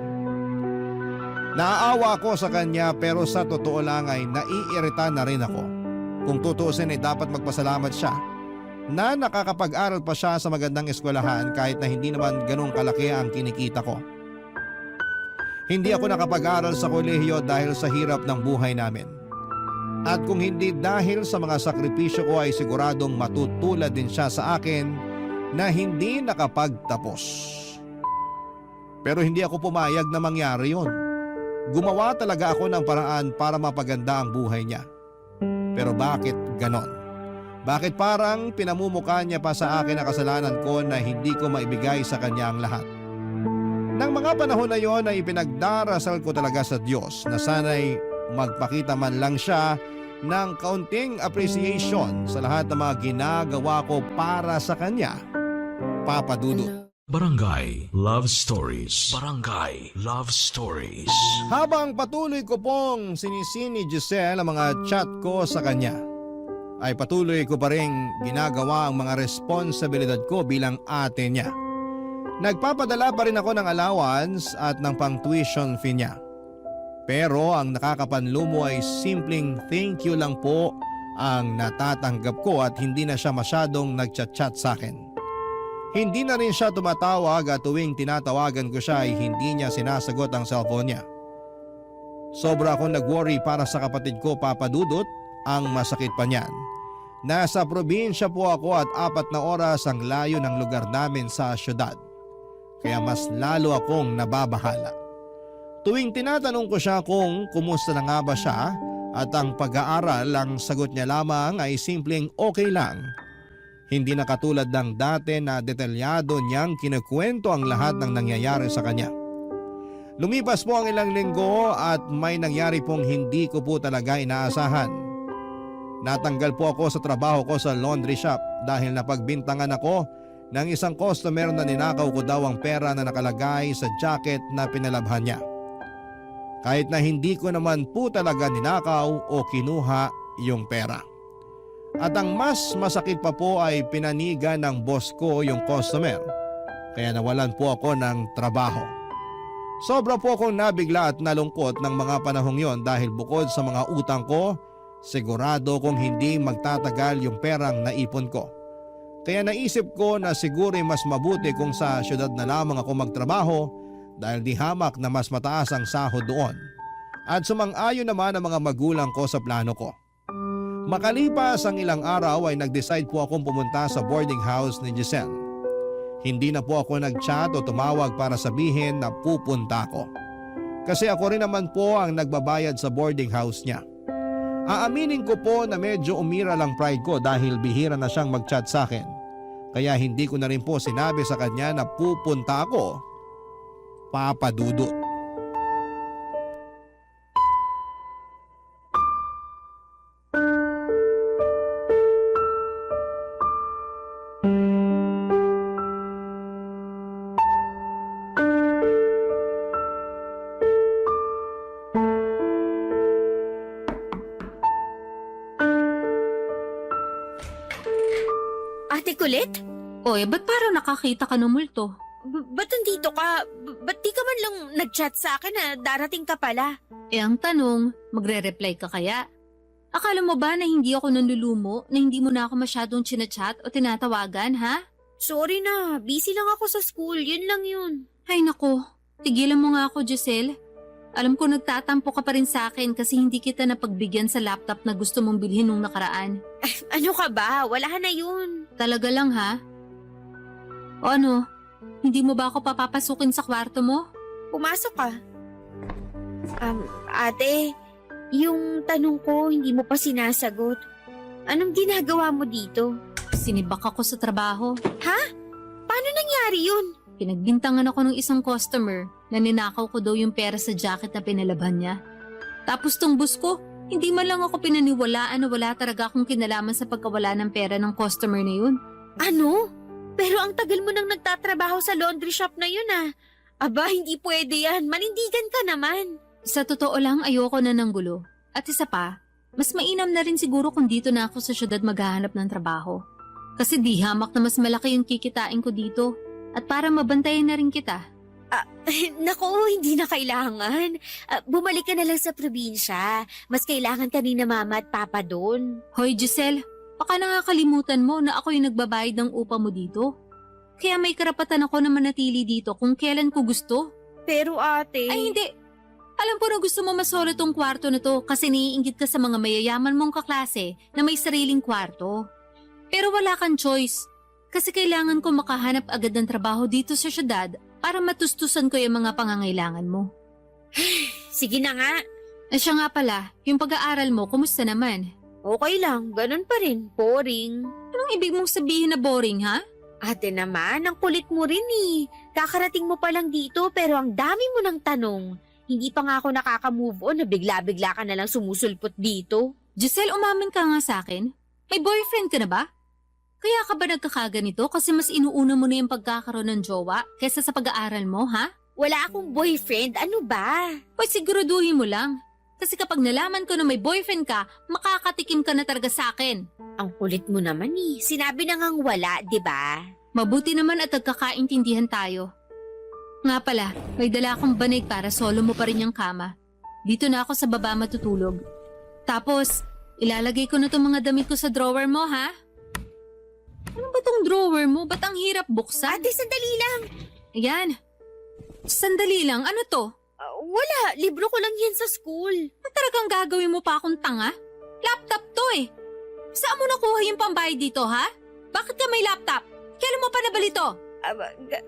Naaawa ako sa kanya pero sa totoo lang ay naiirita na rin ako. Kung tutuusin ay dapat magpasalamat siya na nakakapag-aral pa siya sa magandang eskwelahan kahit na hindi naman ganong kalaki ang kinikita ko. Hindi ako nakapag-aral sa kolehiyo dahil sa hirap ng buhay namin. At kung hindi dahil sa mga sakripisyo ko ay siguradong matutulad din siya sa akin na hindi nakapagtapos. Pero hindi ako pumayag na mangyari yon. Gumawa talaga ako ng paraan para mapaganda ang buhay niya. Pero bakit ganon? Bakit parang pinamumukha niya pa sa akin ang kasalanan ko na hindi ko maibigay sa kanya ang lahat? Nang mga panahon na yon ay ipinagdarasal ko talaga sa Diyos na sana'y magpakita man lang siya ng kaunting appreciation sa lahat ng mga ginagawa ko para sa kanya. Papa Dudut. Barangay Love Stories. Barangay Love Stories. Habang patuloy ko pong sinisini Giselle ang mga chat ko sa kanya, ay patuloy ko pa rin ginagawa ang mga responsibilidad ko bilang ate niya. Nagpapadala pa rin ako ng allowance at ng pang-tuition fee niya. Pero ang nakakapanlumo ay simpleng thank you lang po ang natatanggap ko at hindi na siya masyadong nagchat-chat sa akin. Hindi na rin siya tumatawag at tuwing tinatawagan ko siya ay hindi niya sinasagot ang cellphone niya. Sobra akong nag-worry para sa kapatid ko, Papa Dudut. Ang masakit pa niyan, nasa probinsya po ako at 4 na oras ang layo ng lugar namin sa syudad. Kaya mas lalo akong nababahala. Tuwing tinatanong ko siya kung kumusta na nga ba siya at ang pag-aaral, ang sagot niya lamang ay simpleng okay lang. Hindi na katulad ng dati na detalyado niyang kinukwento ang lahat ng nangyayari sa kanya. Lumipas po ang ilang linggo at may nangyari pong hindi ko po talaga inaasahan. Natanggal po ako sa trabaho ko sa laundry shop dahil napagbintangan ako ng isang customer na ninakaw ko daw ang pera na nakalagay sa jacket na pinalabhan niya. Kahit na hindi ko naman po talaga ninakaw o kinuha yung pera. At ang mas masakit pa po ay pinanigan ng boss ko yung customer. Kaya nawalan po ako ng trabaho. Sobra po akong nabigla at nalungkot ng mga panahong yon dahil bukod sa mga utang ko, sigurado kong hindi magtatagal yung perang naipon ko. Kaya naisip ko na siguro'y mas mabuti kung sa syudad na lamang ako magtrabaho dahil di hamak na mas mataas ang sahod doon. At sumang-ayon naman ang mga magulang ko sa plano ko. Makalipas ang ilang araw ay nag-decide po akong pumunta sa boarding house ni Giselle. Hindi na po ako nag-chat o tumawag para sabihin na pupunta ako. Kasi ako rin naman po ang nagbabayad sa boarding house niya. Aaminin ko po na medyo umira lang pride ko dahil bihira na siyang mag-chat sa akin. Kaya hindi ko na rin po sinabi sa kanya na pupunta ako, Papa Dudut. Traffic ulit? Oy, ba't parang nakakita ka ng multo? Ba't nandito ka? Ba't di ka man lang nag-chat sa akin na darating ka pala? Eh ang tanong, magre-reply ka kaya? Akala mo ba na hindi ako nanlulumo, na hindi mo na ako masyadong chinachat o tinatawagan, ha? Sorry na, busy lang ako sa school, yun lang yun. Ay nako, tigilan mo nga ako, Giselle. Alam ko nagtatampo ka pa rin sa akin kasi hindi kita napagbigyan sa laptop na gusto mong bilhin nung nakaraan. Ano ka ba? Wala na yun. Talaga lang ha? O ano, hindi mo ba ako papapasukin sa kwarto mo? Pumasok ka. Ate, yung tanong ko hindi mo pa sinasagot. Anong ginagawa mo dito? Sinibak ako sa trabaho. Paano nangyari yun? Pinagbintangan ako ng isang customer na ninakaw ko daw yung pera sa jacket na pinalaban niya. Tapos tong boss ko, hindi man lang ako pinaniwalaan na wala talaga akong kinalaman sa pagkawala ng pera ng customer na yun. Ano? Pero ang tagal mo nang nagtatrabaho sa laundry shop na yun ah. Aba, hindi pwede yan. Manindigan ka naman. Sa totoo lang, ayoko na ng gulo. At isa pa, mas mainam na rin siguro kung dito na ako sa syudad maghahanap ng trabaho. Kasi di hamak na mas malaki yung kikitain ko dito. At para mabantayan na rin kita. Naku, hindi na kailangan. Bumalik ka na lang sa probinsya. Mas kailangan ka ni na mama at papa doon. Hoy Giselle, baka nakakalimutan mo na ako yung nagbabayad ng upa mo dito. Kaya may karapatan ako na manatili dito kung kailan ko gusto. Pero ate... Ay hindi! Alam ko na gusto mo masolo tong kwarto na to kasi naiinggit ka sa mga mayayaman mong kaklase na may sariling kwarto. Pero wala kang choice. Kasi kailangan ko makahanap agad ng trabaho dito sa syudad para matustusan ko yung mga pangangailangan mo. Sige na nga. Siya nga pala, yung pag-aaral mo, kumusta naman? Okay lang, ganun pa rin. Boring. Anong ibig mong sabihin na boring, ha? Ate naman, ang kulit mo rin eh. Kakarating mo pa lang dito pero ang dami mo ng tanong. Hindi pa nga ako nakaka-move on na bigla-bigla ka na lang sumusulpot dito. Giselle, umamin ka nga sa akin. May boyfriend ka na ba? Kaya ka ba nagkakaganito kasi mas inuuna mo na yung pagkakaroon ng jowa kaysa sa pag-aaral mo, ha? Wala akong boyfriend, ano ba? Pwede siguraduhin mo lang. Kasi kapag nalaman ko na may boyfriend ka, makakatikim ka na talaga sa akin. Ang kulit mo naman eh. Sinabi na ngang wala, di ba? Mabuti naman at nagkakaintindihan tayo. Nga pala, may dala akong banig para solo mo pa rin yung kama. Dito na ako sa baba matutulog. Tapos, ilalagay ko na itong mga damit ko sa drawer mo, ha? Ano ba tong drawer mo? Ba't ang hirap buksan? Ate, sandali lang. Ayan. Sandali lang. Ano to? Wala, libro ko lang yan sa school. Ba't talagang gagawin mo pa akong tanga? Laptop to eh. Saan mo nakuha yung pambayad dito, ha? Bakit ka may laptop? Kailan mo pa nabali to?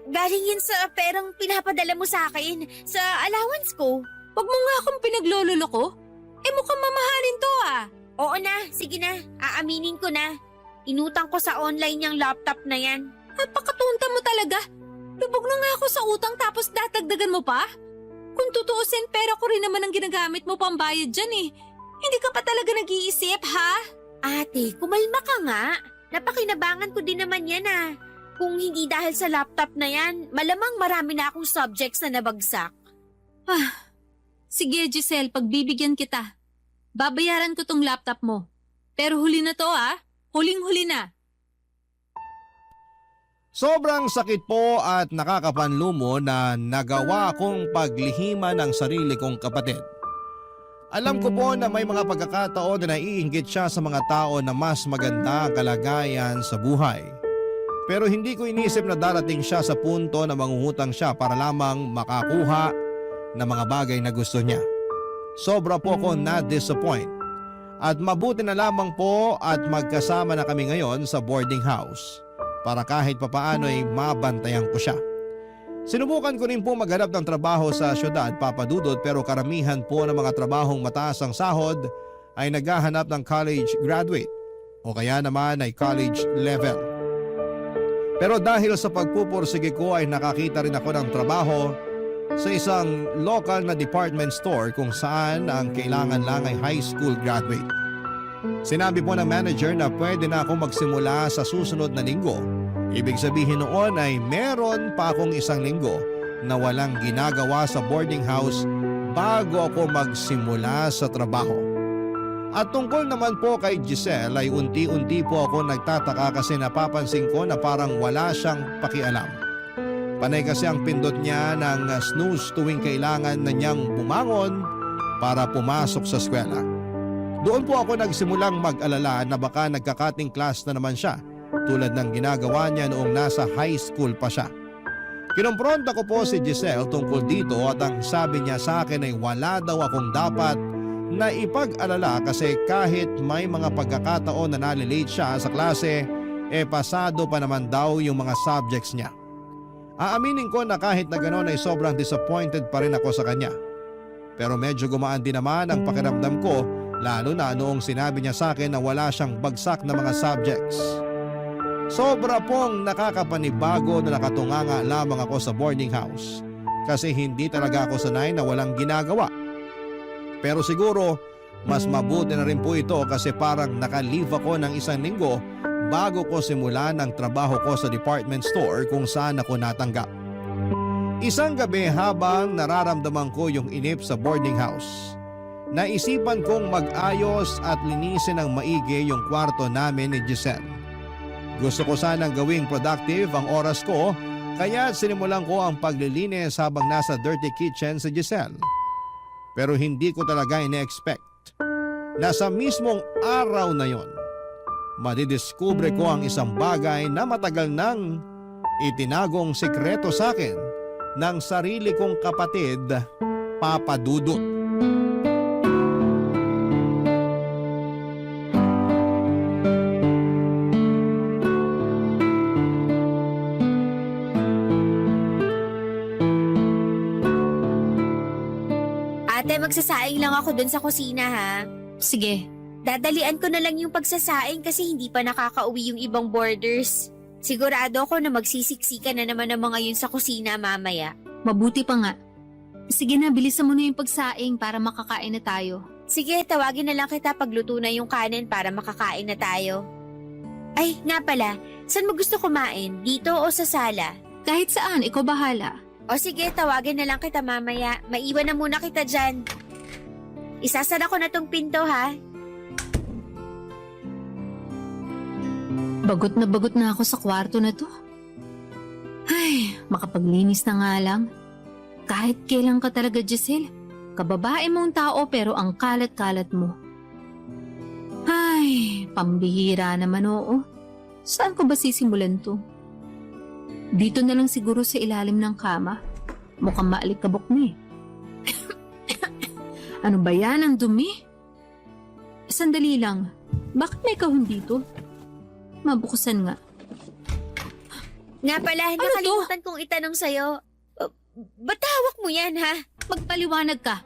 Galing yan sa perang pinapadala mo sa akin, sa allowance ko. Huwag mo nga akong pinaglololo ko. Eh mukhang mamahalin to ah. Oo na, sige na, aaminin ko na. Inutang ko sa online yung laptop na yan. Napakatunta mo talaga. Lubog na nga ako sa utang tapos dadagdagan mo pa? Kung tutuusin, pera ko rin naman ang ginagamit mo pambayad dyan eh. Hindi ka pa talaga nag-iisip, ha? Ate, kumalma ka nga. Napakinabangan ko din naman yan ah. Kung hindi dahil sa laptop na yan, malamang marami na akong subjects na nabagsak. Sige Giselle, pagbibigyan kita. Babayaran ko tong laptop mo. Pero huli na to ah. Huling-huli na. Sobrang sakit po at nakakapanlumo na nagawa kong paglihiman ng sarili kong kapatid. Alam ko po na may mga pagkakataon na naiinggit siya sa mga tao na mas maganda ang kalagayan sa buhay. Pero hindi ko inisip na darating siya sa punto na mangungutang siya para lamang makakuha ng mga bagay na gusto niya. Sobra po ako na-disappoint. At mabuti na lamang po at magkasama na kami ngayon sa boarding house para kahit papaano ay mabantayan ko siya. Sinubukan ko rin po maghanap ng trabaho sa syudad, Papa Dudut, pero karamihan po ng mga trabahong mataas ang sahod ay naghahanap ng college graduate o kaya naman ay college level. Pero dahil sa pagpupursige ko ay nakakita rin ako ng trabaho sa isang local na department store kung saan ang kailangan lang ay high school graduate. Sinabi po ng manager na pwede na akong magsimula sa susunod na linggo. Ibig sabihin noon ay meron pa akong isang linggo na walang ginagawa sa boarding house bago ako magsimula sa trabaho. At tungkol naman po kay Giselle ay unti-unti po ako nagtataka kasi napapansin ko na parang wala siyang pakialam. Panay kasi ang pindot niya ng snooze tuwing kailangan na niyang bumangon para pumasok sa eskwela. Doon po ako nagsimulang mag-alala na baka nagka-cutting class na naman siya tulad ng ginagawa niya noong nasa high school pa siya. Kinompronta ko po si Giselle tungkol dito at ang sabi niya sa akin ay wala daw akong dapat na ipag-alala kasi kahit may mga pagkakataon na nalilate siya sa klase, pasado pa naman daw yung mga subjects niya. Aaminin ko na kahit na gano'n ay sobrang disappointed pa rin ako sa kanya. Pero medyo gumaan din naman ang pakiramdam ko lalo na noong sinabi niya sa akin na wala siyang bagsak na mga subjects. Sobra pong nakakapanibago na nakatunganga lamang ako sa boarding house kasi hindi talaga ako sanay na walang ginagawa. Pero siguro mas mabuti na rin po ito kasi parang naka-leave ako ng 1 linggo bago ko simulan ang trabaho ko sa department store kung saan ako natanggap. Isang gabi habang nararamdaman ko yung inip sa boarding house, naisipan kong mag-ayos at linisin ng maigi yung kwarto namin ni Giselle. Gusto ko sanang gawing productive ang oras ko kaya sinimulan ko ang paglilinis habang nasa dirty kitchen si Giselle. Pero hindi ko talaga ine-expect na sa mismong araw na yon, madidiskubre ko ang isang bagay na matagal nang itinagong sikreto sa akin ng sarili kong kapatid, Papa Dudut. Ate, magsasaing lang ako dun sa kusina ha. Sige, Dadalian ko na lang yung pagsasaing kasi hindi pa nakakauwi yung ibang boarders. Sigurado ako na magsisiksika na naman ang mga yun sa kusina mamaya. mabuti pa nga. Sige na, bilisan mo na yung pagsaing para makakain na tayo. Sige, tawagin na lang kita pagluto na yung kanin para makakain na tayo. Ay, nga pala, saan mo gusto kumain? Dito o sa sala? Kahit saan, ikaw bahala. O sige, tawagin na lang kita mamaya. Maiwan na muna kita dyan. Isasara ko na tong pinto ha. Bagot na ako sa kwarto na to. Ay, makapaglinis na nga lang. Kahit kailan ka talaga, Giselle. Kababae mong tao pero ang kalat-kalat mo. Ay, pambihira naman oo. Saan ko ba sisimulan to? Dito na lang siguro sa ilalim ng kama. Mukhang maalikabok na eh. Ano ba yan? Ang dumi? Sandali lang. Bakit may kahon dito? Mabukusan nga. Nga pala, nakalimutan kong itanong sa'yo. Ba't hawak mo yan ha? Magpaliwanag ka.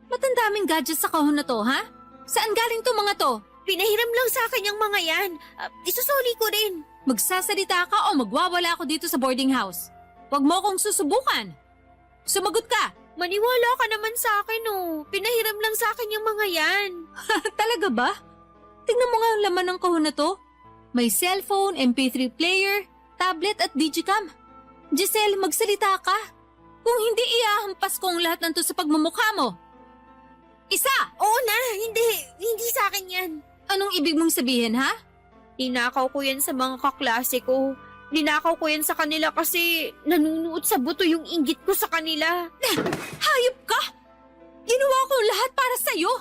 Ba't ang daming gadgets sa kahon na to, ha? Saan galing to mga to? Pinahiram lang sa akin yung mga yan. Isusuli ko rin. Magsasalita ka o magwawala ako dito sa boarding house. Huwag mo akong susubukan. Sumagot ka. Maniwala ka naman sa akin oh. Pinahiram lang sa akin yung mga yan. Talaga ba? Tingnan mo nga ang laman ng kahon na to. May cellphone, MP3 player, tablet at digicam. Giselle, magsalita ka. Kung hindi iahampas ko ang lahat ng to sa pagmumukha mo. Isa! Oo na, hindi sa akin yan. Anong ibig mong sabihin, ha? Ninakaw ko yan sa mga kaklase ko. Ninakaw ko yan sa kanila kasi nanunuot sa buto yung inggit ko sa kanila. Hayop ka! Ginawa ko lahat para sa'yo.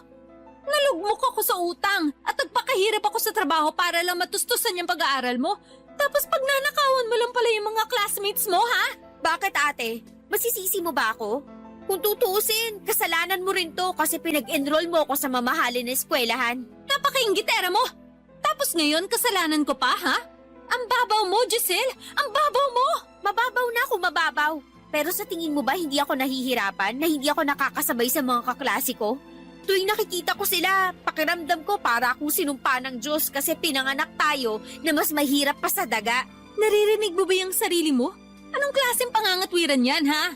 Nalugmok ako sa utang at nagpakahirap ako sa trabaho para lang matustusan yung pag-aaral mo. Tapos pag nanakawan mo lang pala yung mga classmates mo, ha? Bakit ate? Masisisi mo ba ako? Kung tutuusin, kasalanan mo rin to kasi pinag-enroll mo ako sa mamahalin na eskwelahan. Napaka-inggitera mo! Tapos ngayon, kasalanan ko pa, ha? Ang babaw mo, Giselle! Ang babaw mo! Mababaw na ako, mababaw. Pero sa tingin mo ba hindi ako nahihirapan na hindi ako nakakasabay sa mga kaklase ko? Tuwing nakikita ko sila, pakiramdam ko para akong sinumpa ng Diyos kasi pinanganak tayo na mas mahirap pa sa daga. Naririnig mo ba yung sarili mo? Anong klaseng pangangatwiran yan, ha?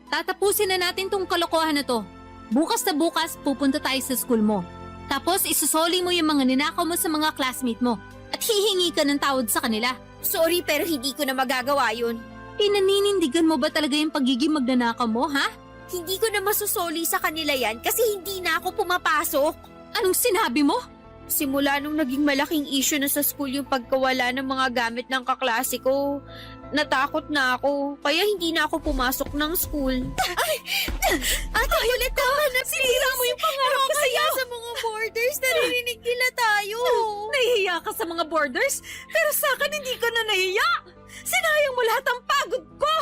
Tatapusin na natin tong kalokohan na to. Bukas na bukas, pupunta tayo sa school mo. Tapos isusoli mo yung mga ninakaw mo sa mga classmate mo at hihingi ka ng tawad sa kanila. Sorry pero hindi ko na magagawa yun. Pinaninindigan mo ba talaga yung pagiging magnanakaw mo, ha? Hindi ko na masusoli sa kanila yan kasi hindi na ako pumapasok. Anong sinabi mo? Simula nung naging malaking issue na sa school yung pagkawala ng mga gamit ng kaklase ko, natakot na ako, kaya hindi na ako pumasok ng school. Ate, ulit naman na sinira mo yung pangarap ko sa'yo. Sa mga borders, naririnig nila tayo. Nahihiya ka sa mga boarders? Pero sa akin hindi ka na nahihiya. Sinayang mo lahat ng pagod ko.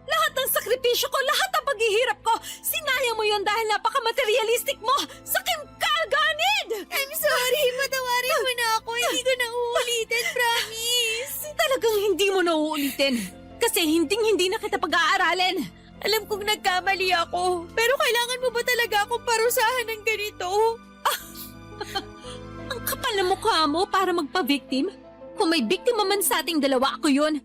Lahat ng sakripisyo ko, lahat ng paghihirap ko. Sinayang mo yun dahil napaka-materialistic mo. Sakim ka, ganid! I'm sorry, patawarin mo na ako. Hindi ko na uulitin, promise. Talagang hindi mo na uulitin. Kasi hindi na kita pag-aaralin. Alam kong nagkamali ako, pero kailangan mo ba talaga akong parusahan ng ganito? Ang kapal na mukha mo para magpa-victim. Kung may biktima man sa ating dalawa, ako yun.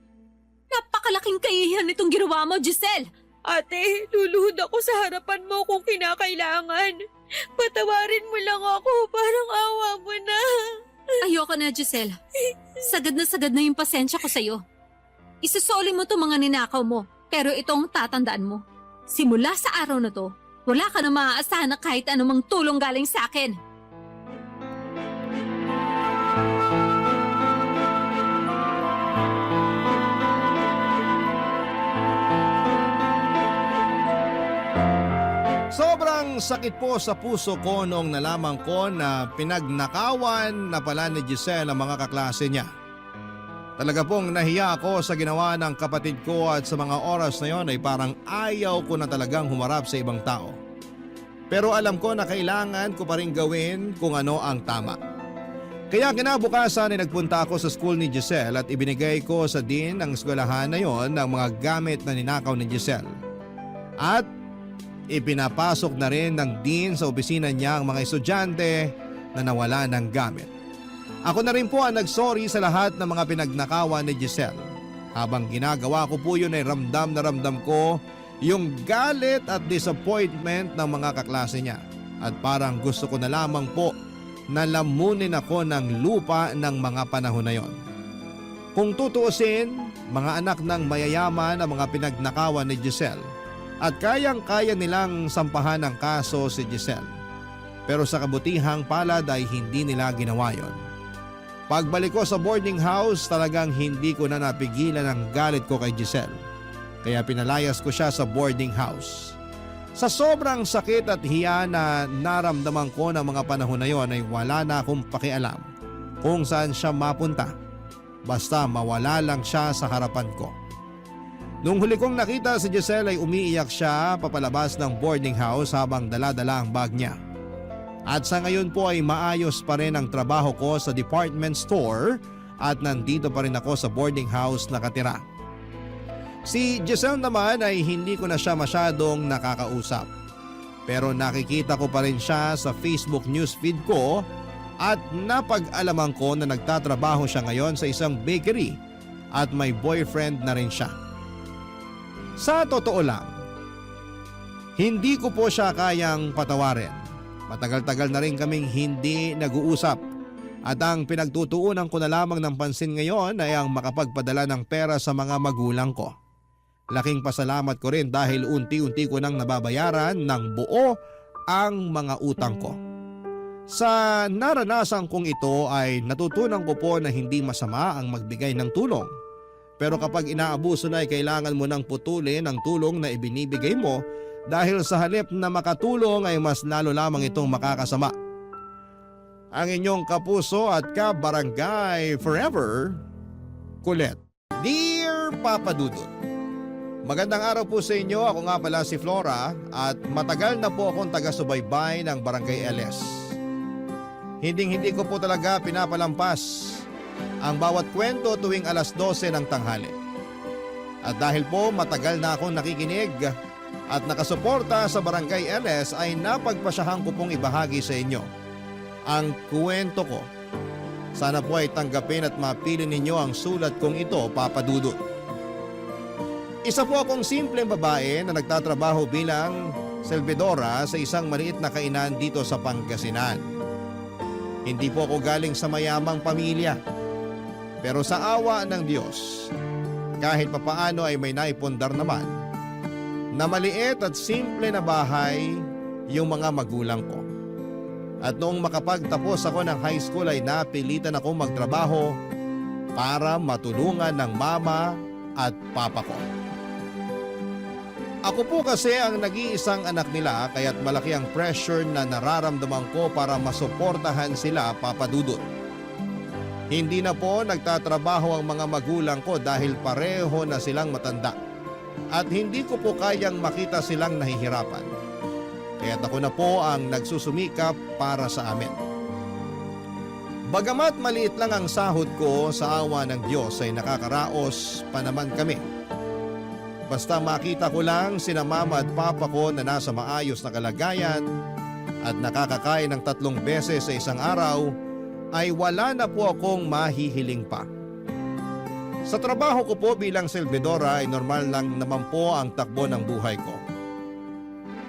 Napakalaking kahihiyan nitong ginawa mo, Giselle. Ate, luluhod ako sa harapan mo kung kinakailangan. Patawarin mo lang ako, parang awa mo na. Ayoko na, Giselle. Sagad na yung pasensya ko sa'yo. Isusoli mo to mga ninakaw mo, pero itong tatandaan mo. Simula sa araw na to, wala ka na maaasahan na kahit anumang tulong galing sa akin. Sobrang sakit po sa puso ko noong nalaman ko na pinagnakawan na pala ni Giselle ang mga kaklase niya. Talaga pong nahiya ako sa ginawa ng kapatid ko at sa mga oras na yon ay parang ayaw ko na talagang humarap sa ibang tao. Pero alam ko na kailangan ko pa rin gawin kung ano ang tama. Kaya kinabukasan ay nagpunta ako sa school ni Giselle at ibinigay ko sa dean ng eskwelahan na yon ang mga gamit na ninakaw ni Giselle. At ipinapasok na rin ng dean sa opisina niya ang mga estudyante na nawala ng gamit. Ako na rin po ang nagsorry sa lahat ng mga pinagnakawan ni Giselle. Habang ginagawa ko po yun ay ramdam na ramdam ko yung galit at disappointment ng mga kaklase niya. At parang gusto ko na lamang po na lamunin ako ng lupa ng mga panahon na yon. Kung tutuusin, mga anak ng mayayaman ang mga pinagnakawan ni Giselle. At kayang-kaya nilang sampahan ng kaso si Giselle. Pero sa kabutihang palad ay hindi nila ginawa yon. Pagbalik ko sa boarding house, talagang hindi ko na napigilan ang galit ko kay Giselle. Kaya pinalayas ko siya sa boarding house. Sa sobrang sakit at hiya na naramdaman ko ng mga panahon na yon ay wala na akong pakialam kung saan siya mapunta. Basta mawala lang siya sa harapan ko. Nung huli kong nakita si Giselle ay umiiyak siya papalabas ng boarding house habang dala-dala ang bag niya. At sa ngayon po ay maayos pa rin ang trabaho ko sa department store at nandito pa rin ako sa boarding house nakatira. Si Giselle naman ay hindi ko na siya masyadong nakakausap. Pero nakikita ko pa rin siya sa Facebook newsfeed ko at napag-alaman ko na nagtatrabaho siya ngayon sa isang bakery at may boyfriend na rin siya. Sa totoo lang, hindi ko po siya kayang patawarin. Matagal-tagal na rin kaming hindi nag-uusap at ang pinagtutuunan ko na lamang ng pansin ngayon ay ang makapagpadala ng pera sa mga magulang ko. Laking pasalamat ko rin dahil unti-unti ko nang nababayaran ng buo ang mga utang ko. Sa naranasan kong ito ay natutunan ko po na hindi masama ang magbigay ng tulong. Pero kapag inaabuso na ay kailangan mo nang putulin ang tulong na ibinibigay mo dahil sa halip na makatulong ay mas lalo lamang itong makakasama. Ang inyong kapuso at kabarangay forever, Kulit. Dear Papa Dudut, magandang araw po sa inyo. Ako nga pala si Flora at matagal na po akong taga-subaybay ng Barangay LS. Hindi ko po talaga pinapalampas ang bawat kwento tuwing alas 12 ng tanghali. At dahil po matagal na akong nakikinig at nakasuporta sa Barangay LS ay napagpasyahan ko pong ibahagi sa inyo ang kwento ko. Sana po ay tanggapin at mapili ninyo ang sulat kong ito, Papa Dudut. Isa po akong simpleng babae na nagtatrabaho bilang servidora sa isang maliit na kainan dito sa Pangasinan. Hindi po ako galing sa mayamang pamilya. Pero sa awa ng Diyos, kahit papaano ay may naipundar naman na maliit at simple na bahay yung mga magulang ko. At noong makapagtapos ako ng high school ay napilitan ako magtrabaho para matulungan ng mama at papa ko. Ako po kasi ang nag-iisang anak nila kaya't malaki ang pressure na nararamdaman ko para masuportahan sila, Papa Dudut. Hindi na po nagtatrabaho ang mga magulang ko dahil pareho na silang matanda at hindi ko po kayang makita silang nahihirapan. Kaya't ako na po ang nagsusumikap para sa amin. Bagamat maliit lang ang sahod ko, sa awa ng Diyos ay nakakaraos pa naman kami. Basta makita ko lang sina mama at papa ko na nasa maayos na kalagayan at nakakakain ng 3 beses sa isang araw, ay wala na po akong mahihiling pa. Sa trabaho ko po bilang selbidora ay normal lang naman po ang takbo ng buhay ko.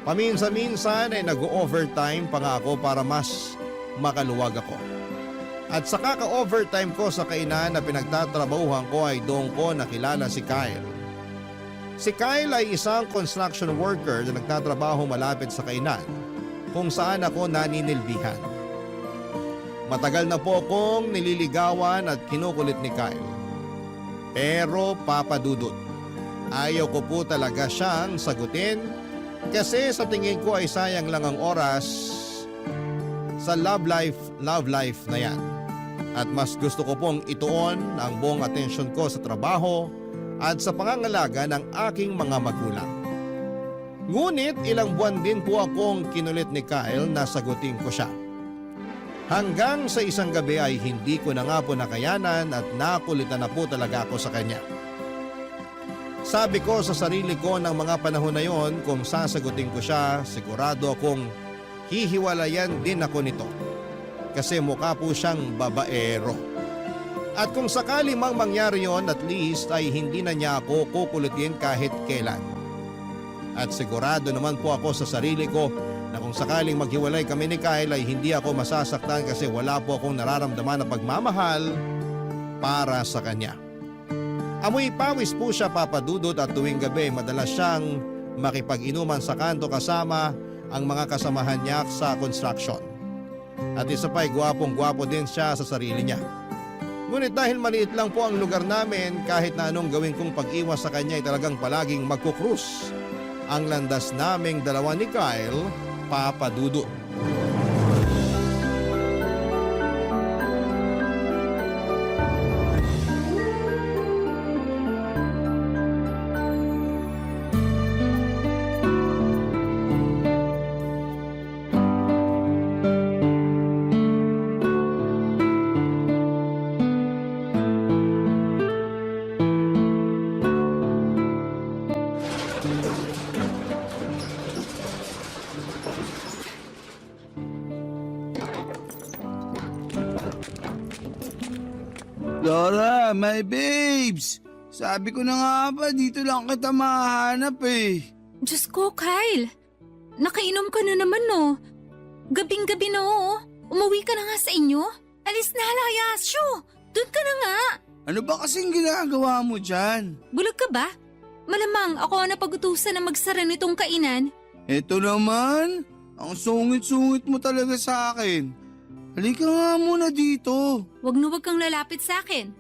Paminsan-minsan ay nag-overtime pa nga ako para mas makaluwag ako. At sa kaka-overtime ko sa kainan na pinagtatrabahuhan ko ay doon ko nakilala si Kyle. Si Kyle ay isang construction worker na nagtatrabaho malapit sa kainan kung saan ako naninilbihan. Matagal na po akong nililigawan at kinukulit ni Kyle. Pero Papa Dudut, ayaw ko po talaga siyang sagutin kasi sa tingin ko ay sayang lang ang oras sa love life na yan. At mas gusto ko pong ituon ang buong atensyon ko sa trabaho at sa pangangalaga ng aking mga magulang. Ngunit ilang buwan din po akong kinulit ni Kyle na sagutin ko siya. Hanggang sa isang gabi ay hindi ko na nga po nakayanan at nakulitan na po talaga ako sa kanya. Sabi ko sa sarili ko ng mga panahon na yon, kung sasagutin ko siya, sigurado akong hihiwalayan din ako nito. Kasi mukha po siyang babaero. At kung sakali mang mangyari yon, at least ay hindi na niya ako kukulitin kahit kailan. At sigurado naman po ako sa sarili ko na kung sakaling maghiwalay kami ni Kyle ay hindi ako masasaktan kasi wala po akong nararamdaman na pagmamahal para sa kanya. Amoy pawis po siya, Papa Dudut, at tuwing gabi madalas siyang makipag-inuman sa kanto kasama ang mga kasamahan niya sa construction. At isa pa ay gwapong-gwapo din siya sa sarili niya. Ngunit dahil maliit lang po ang lugar namin, kahit na anong gawin kong pag-iwas sa kanya ay talagang palaging magkukrus ang landas naming dalawa ni Kyle, Papa Dudut. Laura, my babes! Sabi ko na nga ba, dito lang kita mahanap eh. Diyos ko, Kyle. Nakainom ka na naman, no? Gabing-gabi na, oh. Umuwi ka na nga sa inyo. Alis na, Layasyo. Doon ka na nga. Ano ba kasing ginagawa mo dyan? Bulag ka ba? Malamang ako ang napagutusan na magsara nitong kainan. Eto naman, ang sungit-sungit mo talaga sa akin. Halika nga muna dito. Wag na wag kang lalapit sa akin.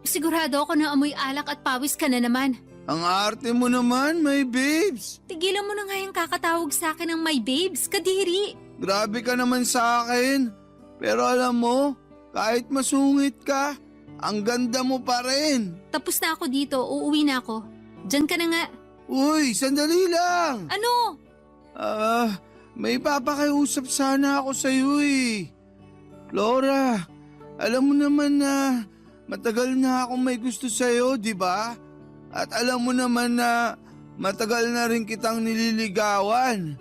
Sigurado ako na amoy alak at pawis ka na naman. Ang arte mo naman, my babes. Tigilan mo na nga yung kakatawag sa akin ng my babes, kadiri. Grabe ka naman sa akin. Pero alam mo, kahit masungit ka, ang ganda mo pa rin. Tapos na ako dito, uuwi na ako. Diyan ka na nga. Uy, sandali lang. Ano? May papakiusap sana ako sa'yo eh. Laura, alam mo naman na matagal na akong may gusto sa'yo, di ba? At alam mo naman na matagal na rin kitang nililigawan.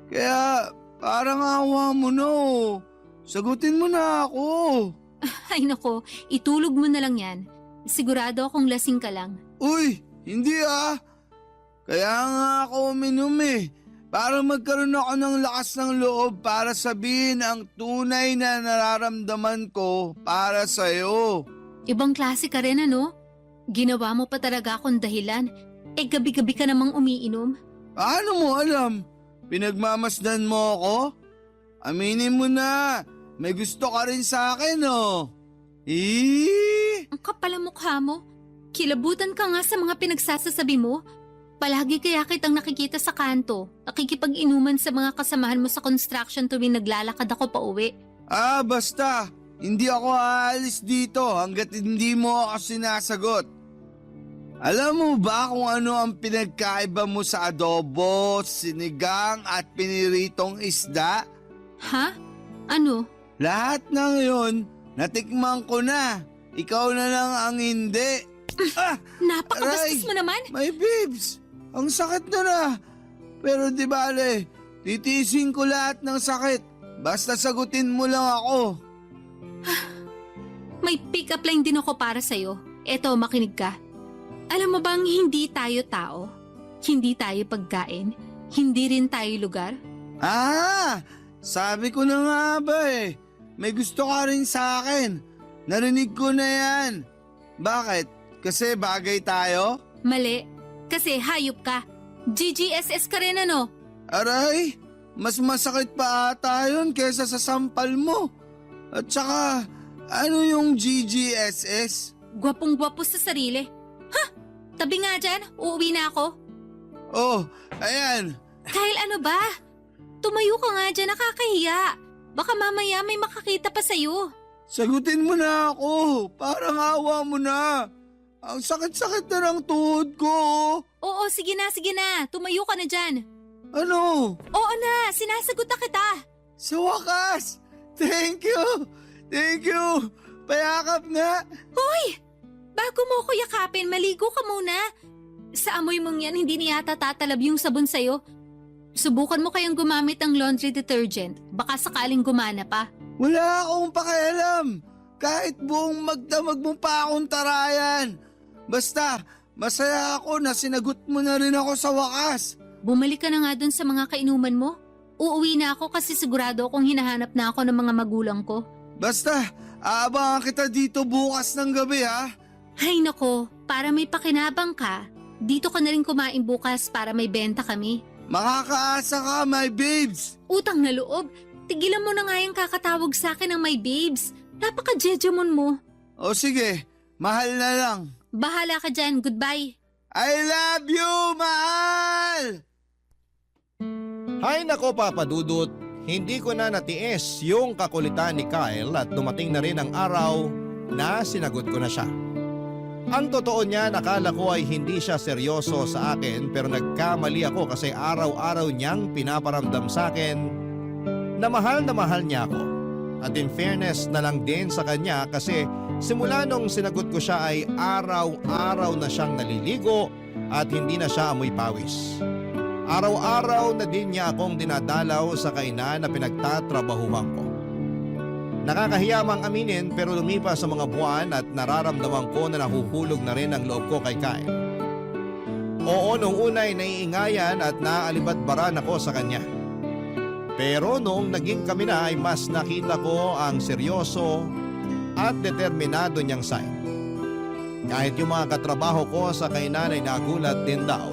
Kaya parang awa mo no. Sagutin mo na ako. Ay nako, itulog mo na lang yan. Sigurado akong lasing ka lang. Uy, hindi ah. Kaya nga ako uminom eh. Para magkaroon ako ng lakas ng loob para sabihin ang tunay na nararamdaman ko para sa'yo. Ibang klase ka rin ano? Ginawa mo pa talaga akong dahilan. Eh gabi-gabi ka namang umiinom. Paano mo alam? Pinagmamasdan mo ako? Aminin mo na, may gusto ka rin sa akin, oh. Ang kapal ang mukha mo. Kilabutan ka nga sa mga pinagsasasabi mo. Palagi kaya kitang nakikita sa kanto, nakikipag-inuman sa mga kasamahan mo sa construction tuwing naglalakad ako pa uwi. Basta. Hindi ako aalis dito hanggat hindi mo ako sinasagot. Alam mo ba kung ano ang pinagkaiba mo sa adobo, sinigang at piniritong isda? Ha? Ano? Lahat ng yun, natikman ko na. Ikaw na lang ang hindi. Napakabastos mo naman! My babes, ang sakit na. Pero di bale, titiisin ko lahat ng sakit. Basta sagutin mo lang ako. May pick-up line din ako para sa'yo. Eto, makinig ka. Alam mo bang hindi tayo tao? Hindi tayo pagkain? Hindi rin tayo lugar? Sabi ko na nga ba eh. May gusto ka rin sa akin. Narinig ko na yan. Bakit? Kasi bagay tayo? Mali. Kasi hayop ka. GGSS ka rin ano? Aray, mas masakit pa ata yun kesa sa sampal mo. At saka, ano yung GGSS? Gwapong-gwapo sa sarili. Ha? Tabi nga dyan, uuwi na ako. Oh, ayan. Kyle, ano ba? Tumayo ka nga dyan, nakakahiya. Baka mamaya may makakita pa sa'yo. Sagutin mo na ako. Parang awa mo na. Ang sakit-sakit na ng tuhod ko. Oo, sige na. Tumayo ka na dyan. Ano? Oo na, sinasagot na kita. Sa wakas! Thank you! Thank you! Payakap nga! Hoy! Bago mo ko yakapin, maligo ka muna. Sa amoy mong yan, hindi niya yata tatalab yung sabon sa'yo. Subukan mo kayang gumamit ng laundry detergent. Baka sakaling gumana pa. Wala akong pakialam. Kahit buong magdamag mo pa akong tarayan. Basta, masaya ako na sinagot mo na rin ako sa wakas. Bumalik ka na nga dun sa mga kainuman mo. Uuwi na ako kasi sigurado akong hinahanap na ako ng mga magulang ko. Basta, aabangan kita dito bukas ng gabi ha. Hay nako, para may pakinabang ka, dito ka na rin kumain bukas para may benta kami. Makakaasa ka, my babes. Utang na loob, tigilan mo na nga yung kakatawag sa akin ng my babes. Napaka-jejemon mo. O sige, mahal na lang. Bahala ka dyan, goodbye. I love you, mahal! Hay nako Papa Dudut, hindi ko na natiis yung kakulitan ni Kyle at dumating na rin ang araw na sinagot ko na siya. Ang totoo niya, nakala ko ay hindi siya seryoso sa akin pero nagkamali ako kasi araw-araw niyang pinaparamdam sa akin na mahal niya ako. At in fairness na lang din sa kanya kasi simula nung sinagot ko siya ay araw-araw na siyang naliligo at hindi na siya amoy pawis. Araw-araw na din niya akong dinadalaw sa kainan na pinagtatrabahuhan ko. Nakakahiya mang aminin pero lumipas sa mga buwan at nararamdaman ko na nahuhulog na rin ang loob ko kay Kyle. Oo, nung unay naiingayan at naalibat-baran ako sa kanya. Pero noong naging kami na ay mas nakita ko ang seryoso at determinado niyang side. Kahit yung mga katrabaho ko sa kainan ay nagulat din daw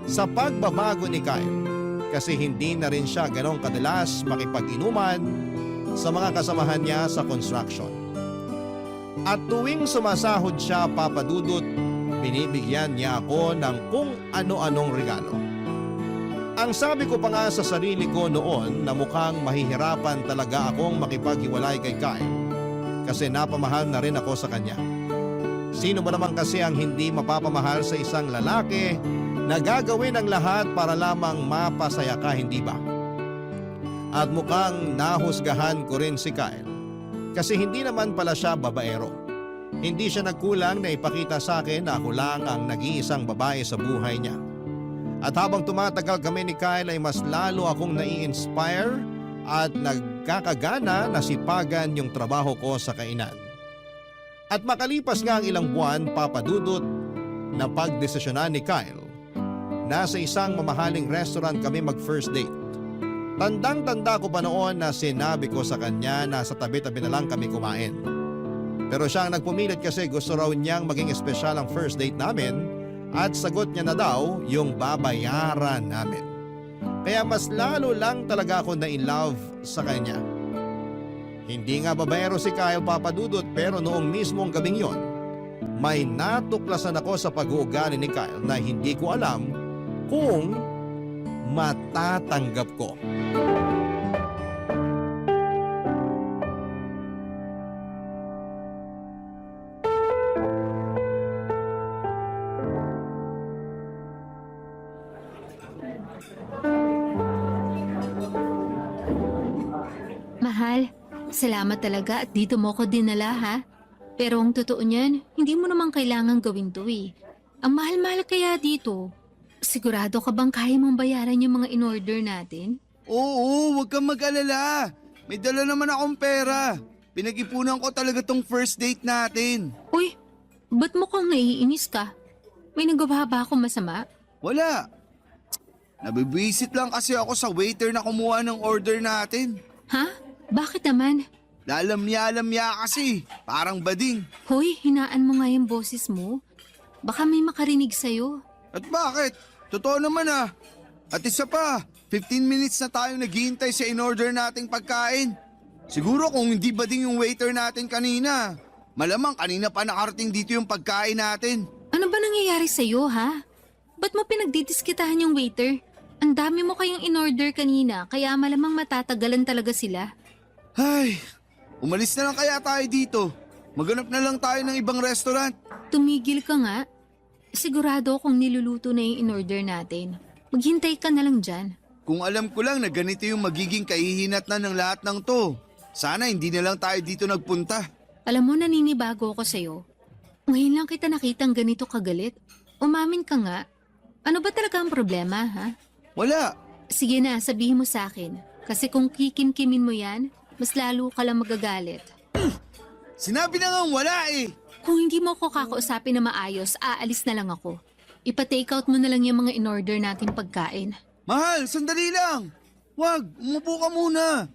sa pagbabago ni Kyle kasi hindi na rin siya ganong kadalas makipag-inuman sa mga kasamahan niya sa construction. At tuwing sumasahod siya, Papa Dudut, binibigyan niya ako ng kung ano-anong regalo. Ang sabi ko pa nga sa sarili ko noon na mukhang mahihirapan talaga akong makipaghiwalay kay Kyle kasi napamahal na rin ako sa kanya. Sino ba naman kasi ang hindi mapapamahal sa isang lalaki na gagawin ang lahat para lamang mapasaya ka, hindi ba? At mukhang nahusgahan ko rin si Kyle kasi hindi naman pala siya babaero. Hindi siya nagkulang na ipakita sa akin na ako lang ang nag-iisang babae sa buhay niya. At habang tumatagal kami ni Kyle ay mas lalo akong nai-inspire at nagkakagana na sipagan yung trabaho ko sa kainan. At makalipas nga ang ilang buwan, Papa Dudut, na pagdesisyonan ni Kyle, nasa isang mamahaling restaurant kami mag-first date. Tandang-tanda ko pa noon na sinabi ko sa kanya na sa tabi-tabi na lang kami kumain. Pero siya ang nagpumilit kasi gusto raw niyang maging espesyal ang first date namin at sagot niya na daw yung babayaran namin. Kaya mas lalo lang talaga ako na in love sa kanya. Hindi nga babaero si Kyle, Papa Dudut, pero noong mismong gabing yon, may natuklasan ako sa pag-uugali ni Kyle na hindi ko alam kung matatanggap ko. Mahal, salamat talaga at dito mo ko dinala ha. Pero ang totoo niyan, hindi mo naman kailangan gawin to eh. Ang mahal-mahal kaya dito. Sigurado ka bang kaya mong bayaran yung mga in-order natin? Oo, huwag kang mag-alala. May dala naman akong pera. Pinag-ipunan ko talaga tong first date natin. Uy, ba't mukhang naiinis ka? May nagawa ba ako masama? Wala. Nabibwisit lang kasi ako sa waiter na kumuha ng order natin. Ha? Bakit naman? Lalamya-lamya kasi. Parang bading. Hoy, hinaan mo nga yung boses mo. Baka may makarinig sa'yo. At bakit? Totoo naman ah. At isa pa, 15 minutes na tayong naghihintay sa in-order nating pagkain. Siguro kung hindi bading yung waiter natin kanina, malamang kanina pa nakarating dito yung pagkain natin. Ano ba nangyayari sa'yo, ha? Ba't mo pinagdidiskitahan yung waiter? Ang dami mo kayong in-order kanina, kaya malamang matatagalan talaga sila. Ay, umalis na lang kaya tayo dito. Maghanap na lang tayo ng ibang restaurant. Tumigil ka nga. Sigurado akong niluluto na yung in-order natin. Maghintay ka na lang dyan. Kung alam ko lang na ganito yung magiging kahihinatnan ng lahat ng to, sana hindi na lang tayo dito nagpunta. Alam mo, naninibago ako sa'yo. Ngayon lang kita nakitang ganito kagalit. Umamin ka nga. Ano ba talaga ang problema, ha? Wala. Sige na, sabihin mo sa akin. Kasi kung kikimkimin mo yan, mas lalo ka lang magagalit. Sinabi na nga wala eh. Kung hindi mo ako kakausapin na maayos, aalis na lang ako. Ipa-take out mo na lang yung mga in-order nating pagkain. Mahal, sandali lang. Wag, umupo ka muna.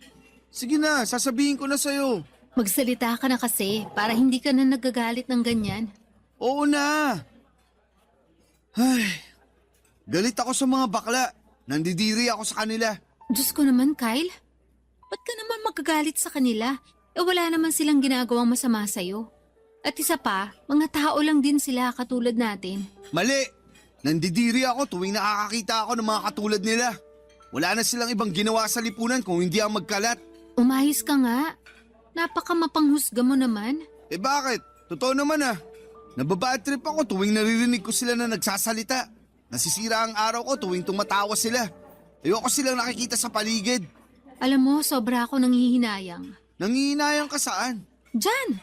Sige na, sasabihin ko na sa'yo. Magsalita ka na kasi para hindi ka na nagagalit ng ganyan. Oo na. Ay, galit ako sa mga bakla. Nandidiri ako sa kanila. Diyos ko naman, Kyle. Ba't ka naman magagalit sa kanila? Wala naman silang ginagawang masama sa'yo. At isa pa, mga tao lang din sila katulad natin. Mali. Nandidiri ako tuwing nakakakita ako ng mga katulad nila. Wala na silang ibang ginawa sa lipunan kung hindi ang magkalat. Umayos ka nga. Napaka mapanghusga mo naman. Eh bakit? Totoo naman ah. Nababad trip ako tuwing naririnig ko sila na nagsasalita. Nasisira ang araw ko tuwing tumatawa sila. Ayoko silang nakikita sa paligid. Alam mo, sobra ako nanghihinayang. Nangihinayang ka saan? Diyan!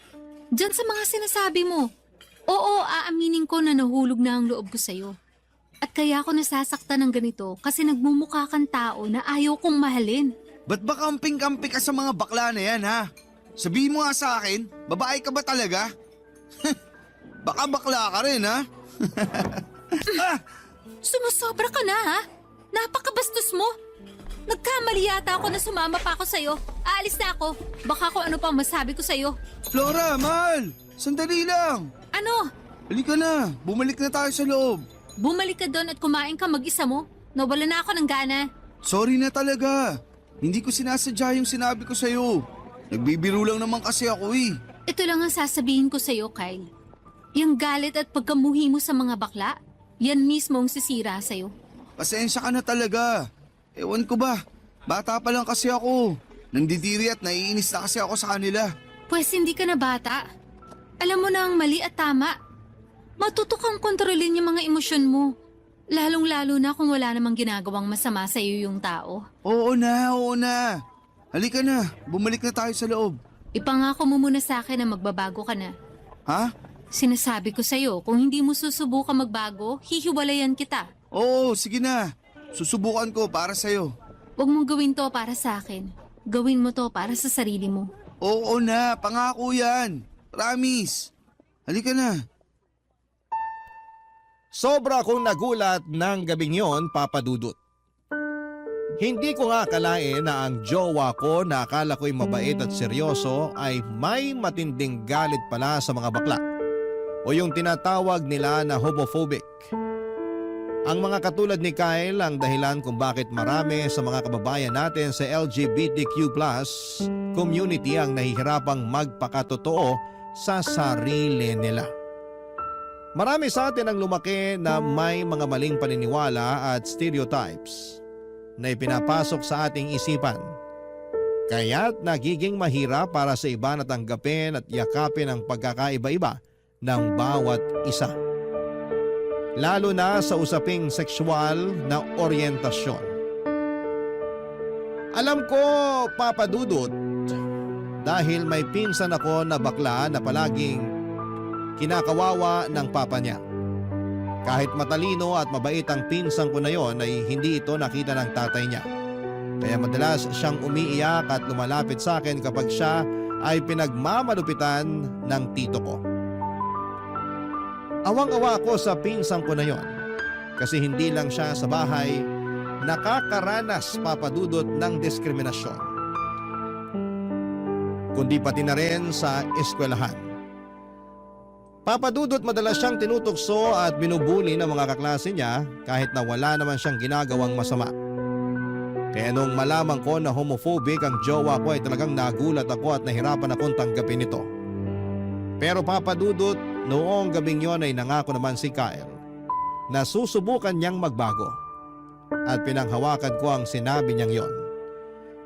Diyan sa mga sinasabi mo. Oo, aaminin ko na nahulog na ang loob ko sa'yo. At kaya ako nasasaktan ng ganito kasi nagmumukha kang tao na ayaw kong mahalin. Ba't ba kamping-kampi ka sa mga bakla na yan ha? Sabihin mo nga sa akin, babae ka ba talaga? Baka bakla ka rin ha? Sumusobra ka na ha? Napakabastos mo. Nagkamali yata ako na sumama pa ako sa'yo. Aalis na ako. Baka kung ano pang masabi ko sa'yo. Flora, mahal! Sandali lang! Ano? Halika na, bumalik na tayo sa loob. Bumalik ka doon at kumain ka mag-isa mo? Nawala na ako ng gana. Sorry na talaga. Hindi ko sinasadya yung sinabi ko sa'yo. Nagbibiro lang naman kasi ako eh. Ito lang ang sasabihin ko sa'yo, Kyle. Yung galit at pagkamuhi mo sa mga bakla, yan mismo ang sisira sa'yo. Pasensya ka na talaga. Ewan ko ba, bata pa lang kasi ako. Nandidiri at naiinis na kasi ako sa kanila. Pwes hindi ka na bata. Alam mo na ang mali at tama. Matuto kang kontrolin yung mga emosyon mo. Lalong-lalo na kung wala namang ginagawang masama sa iyo yung tao. Oo na. Halika na, bumalik na tayo sa loob. Ipangako mo muna sa akin na magbabago ka na. Ha? Sinasabi ko sa'yo, kung hindi mo susubukan magbago, hihiwalayan kita. Oo, sige na. Susubukan ko para sa'yo. Huwag mong gawin to para sa akin. Gawin mo to para sa sarili mo. Oo na, pangako yan. Promise. Halika na. Sobra akong nagulat ng gabing yon, Papa Dudut. Hindi ko nga akalain na ang jowa ko na akala ko'y mabait at seryoso ay may matinding galit pala sa mga bakla o yung tinatawag nila na homophobic. Ang mga katulad ni Kyle ang dahilan kung bakit marami sa mga kababayan natin sa LGBTQ+ community ang nahihirapang magpakatotoo sa sarili nila. Marami sa atin ang lumaki na may mga maling paniniwala at stereotypes na ipinapasok sa ating isipan. Kaya't nagiging mahirap para sa iba na tanggapin at yakapin ang pagkakaiba-iba ng bawat isa. Lalo na sa usaping sexual na oryentasyon. Alam ko, Papa Dudut, dahil may pinsan ako na bakla na palaging kinakawawa ng papa niya. Kahit matalino at mabait ang pinsan ko na yon ay hindi ito nakita ng tatay niya. Kaya madalas siyang umiiyak at lumalapit sa akin kapag siya ay pinagmamalupitan ng tito ko. Awang-awa ako sa pinsan ko na yon kasi hindi lang siya sa bahay nakakaranas, Papa Dudut, ng diskriminasyon, kundi pati na rin sa eskwelahan. Papa Dudut, madalas siyang tinutokso at binubuli ng mga kaklase niya kahit na wala naman siyang ginagawang masama. Kaya nung malaman ko na homophobic ang jowa ko ay talagang nagulat ako at nahirapan akong tanggapin ito. Pero Papa Dudut, noong gabing yon ay nangako naman si Kyle na susubukan niyang magbago. At pinanghawakan ko ang sinabi niyang yon.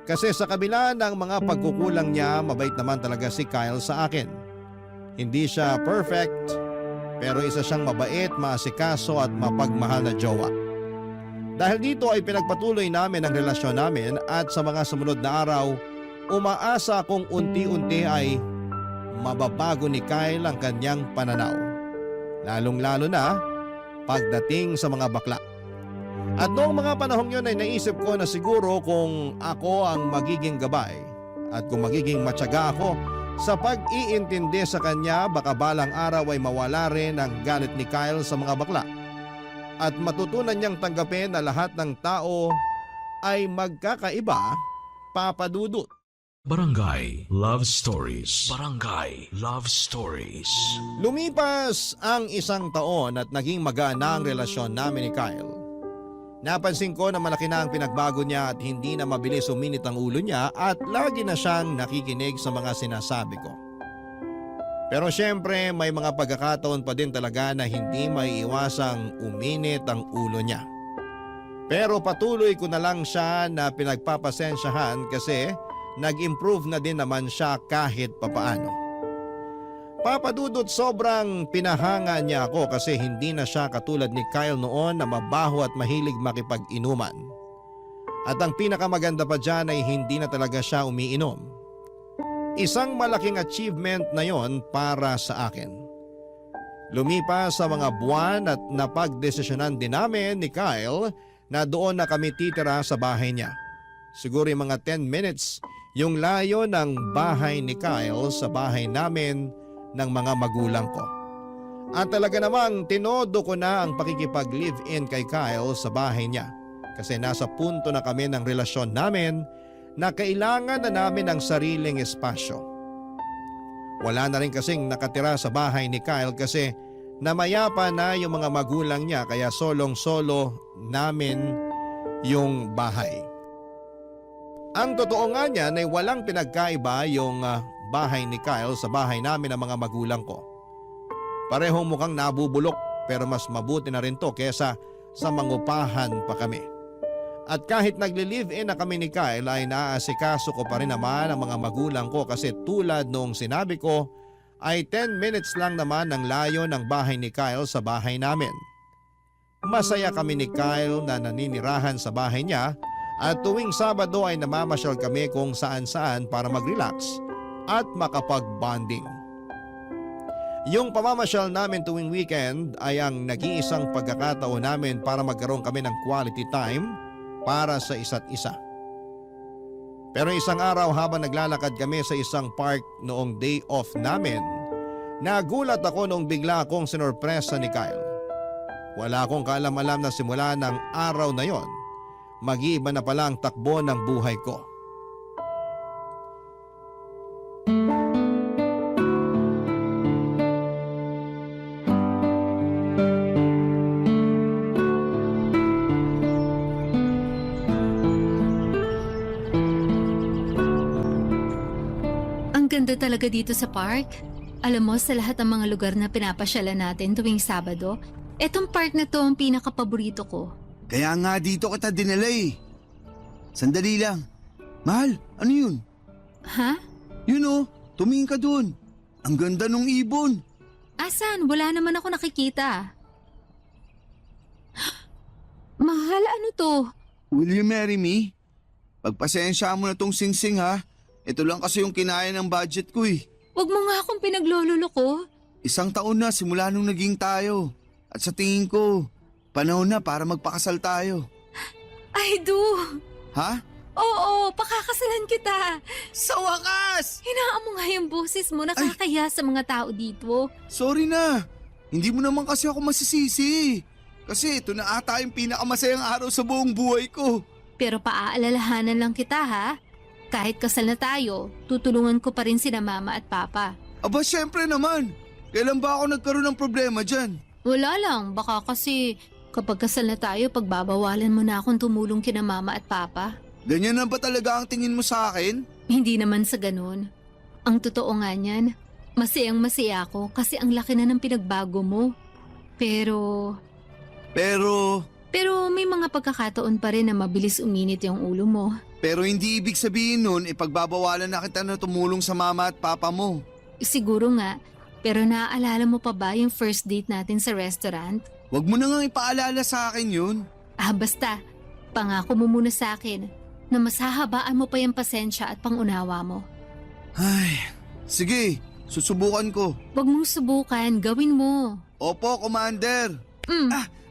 Kasi sa kabila ng mga pagkukulang niya, mabait naman talaga si Kyle sa akin. Hindi siya perfect, pero isa siyang mabait, maasikaso at mapagmahal na jowa. Dahil dito ay pinagpatuloy namin ang relasyon namin at sa mga sumunod na araw, umaasa akong unti-unti ay mababago ni Kyle ang kanyang pananaw. Lalong-lalo na pagdating sa mga bakla. At noong mga panahong yun ay naisip ko na siguro kung ako ang magiging gabay at kung magiging matyaga ako sa pag-iintindi sa kanya, baka balang araw ay mawala rin ang galit ni Kyle sa mga bakla at matutunan niyang tanggapin na lahat ng tao ay magkakaiba, Papa Dudut. Barangay Love Stories. Barangay Love Stories. Lumipas ang 1 taon at naging magaan na ang relasyon namin ni Kyle. Napansin ko na malaki na ang pinagbago niya at hindi na mabilis uminit ang ulo niya at lagi na siyang nakikinig sa mga sinasabi ko. Pero syempre may mga pagkakataon pa din talaga na hindi maiiwasang uminit ang ulo niya. Pero patuloy ko na lang siya na pinagpapasensyahan kasi nag-improve na din naman siya kahit papaano. Papa Dudut, sobrang pinahanga niya ako kasi hindi na siya katulad ni Kyle noon na mabaho at mahilig makipag-inuman. At ang pinakamaganda pa dyan ay hindi na talaga siya umiinom. Isang malaking achievement na yon para sa akin. Lumipas sa mga buwan at napagdesisyonan din namin ni Kyle na doon na kami titira sa bahay niya. Siguro yung mga 10 minutes yung layo ng bahay ni Kyle sa bahay namin ng mga magulang ko. At talaga namang tinodo ko na ang pakikipag-live-in kay Kyle sa bahay niya kasi nasa punto na kami ng relasyon namin na kailangan na namin ng sariling espasyo. Wala na rin kasing nakatira sa bahay ni Kyle kasi namayapa na yung mga magulang niya kaya solong-solo namin yung bahay. Ang totoo nga niyan ay walang pinagkaiba yung bahay ni Kyle sa bahay namin ng mga magulang ko. Parehong mukhang nabubulok pero mas mabuti na rin to kesa sa mangupahan pa kami. At kahit nagli-live-in na kami ni Kyle ay naaasikaso ko pa rin naman ang mga magulang ko kasi tulad noong sinabi ko ay 10 minutes lang naman ang layo ng bahay ni Kyle sa bahay namin. Masaya kami ni Kyle na naninirahan sa bahay niya at tuwing Sabado ay namamasyal kami kung saan-saan para mag-relax at makapag-bonding. Yung pamamasyal namin tuwing weekend ay ang nag-iisang pagkakataon namin para magkaroon kami ng quality time para sa isa't isa. Pero isang araw habang naglalakad kami sa isang park noong day off namin, nagulat ako noong bigla akong sinorpresa ni Kyle. Wala akong kaalam-alam na simula ng araw na yon, mag-iiba na pala ang takbo ng buhay ko. ganda talaga dito sa park. Alam mo, sa lahat ng mga lugar na pinapasyalan natin tuwing Sabado, etong park na to ang pinakapaborito ko. Kaya nga dito kita dinala eh. Sandali lang. Mahal, ano yun? Ha? Yun oh, tumingin ka dun. Ang ganda nung ibon. Asan? Wala naman ako nakikita. Mahal, ano to? Will you marry me? Pagpasensya mo na tong singsing ha. Ito lang kasi yung kinaya ng budget ko eh. Wag mo nga akong pinaglololo ko. 1 taon na simula nung naging tayo. At sa tingin ko, panahon na para magpakasal tayo. I do. Ha? Oo, pakakasalan kita. Sa wakas! Hinaan mo nga yung boses mo, nakakaya sa mga tao dito. Sorry na. Hindi mo naman kasi ako masisisi. Kasi ito na ata yung pinakamasayang araw sa buong buhay ko. Pero paaalalahanan lang kita ha. Kahit kasal na tayo, tutulungan ko pa rin sina mama at papa. Aba syempre naman. Kailan ba ako nagkaroon ng problema dyan? Wala lang, baka kasi kapag kasal na tayo, pagbabawalan mo na akong tumulong kina mama at papa. Ganyan na ba talaga ang tingin mo sa akin? Hindi naman sa ganun. Ang totoo nga niyan, masayang masaya ako kasi ang laki na ng pinagbago mo. Pero may mga pagkakataon pa rin na mabilis uminit yung ulo mo. Pero hindi ibig sabihin nun ipagbabawalan na kita na tumulong sa mama at papa mo. Siguro nga, pero naaalala mo pa ba yung first date natin sa restaurant? Huwag mo na nga ipaalala sa akin yun. Basta, pangako mo muna sa akin na mas hahabaan mo pa yung pasensya at pangunawa mo. Ay, sige, susubukan ko. Huwag mong subukan, gawin mo. Opo, Commander.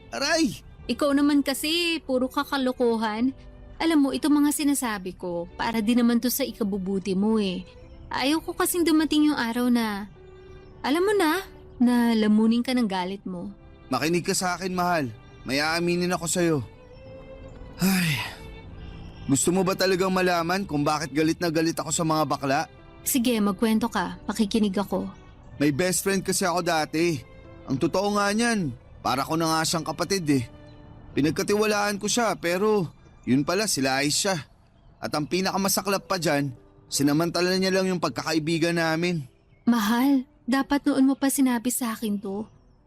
Aray! Ikaw naman kasi, puro kakalokohan. Alam mo, ito mga sinasabi ko, para din naman to sa ikabubuti mo eh. Ayaw ko kasing dumating yung araw na, alam mo na lamunin ka ng galit mo. Makinig ka sa akin, mahal. May aaminin ako sa'yo. Ay, gusto mo ba talagang malaman kung bakit galit na galit ako sa mga bakla? Sige, magkwento ka. Makikinig ako. May best friend kasi ako dati. Ang totoo nga niyan, para ko na nga siyang kapatid eh. Pinagkatiwalaan ko siya pero yun pala sila ayos siya. At ang pinakamasaklap pa dyan, sinamantala niya lang yung pagkakaibigan namin. Mahal, dapat noon mo pa sinabi sa akin to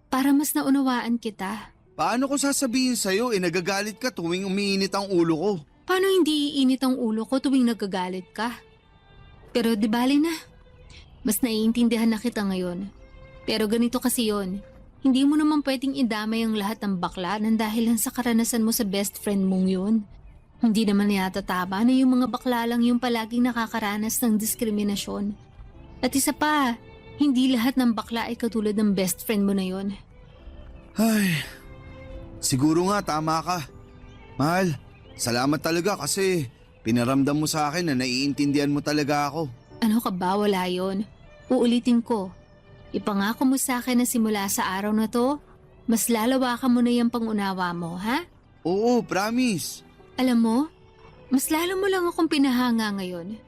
para mas naunawaan kita. Paano ko sasabihin sa'yo nagagalit ka tuwing umiinit ang ulo ko? Paano hindi iinit ang ulo ko tuwing nagagalit ka? Pero di bali na. Mas naiintindihan na kita ngayon. Pero ganito kasi yon. Hindi mo naman pwedeng idamay ang lahat ng bakla nang dahil lang sa karanasan mo sa best friend mong yun. Hindi naman yata tama na yung mga bakla lang yung palaging nakakaranas ng diskriminasyon. At isa pa, hindi lahat ng bakla ay katulad ng best friend mo na yun. Ay, siguro nga tama ka. Mahal, salamat talaga kasi pinaramdam mo sa akin na naiintindihan mo talaga ako. Ano ka ba? Wala yun. Uulitin ko. Ipangako mo sa akin na simula sa araw na to, mas lalawakan mo na yung pangunawa mo, ha? Oo, promise. Alam mo, mas lalo mo lang akong pinahanga ngayon.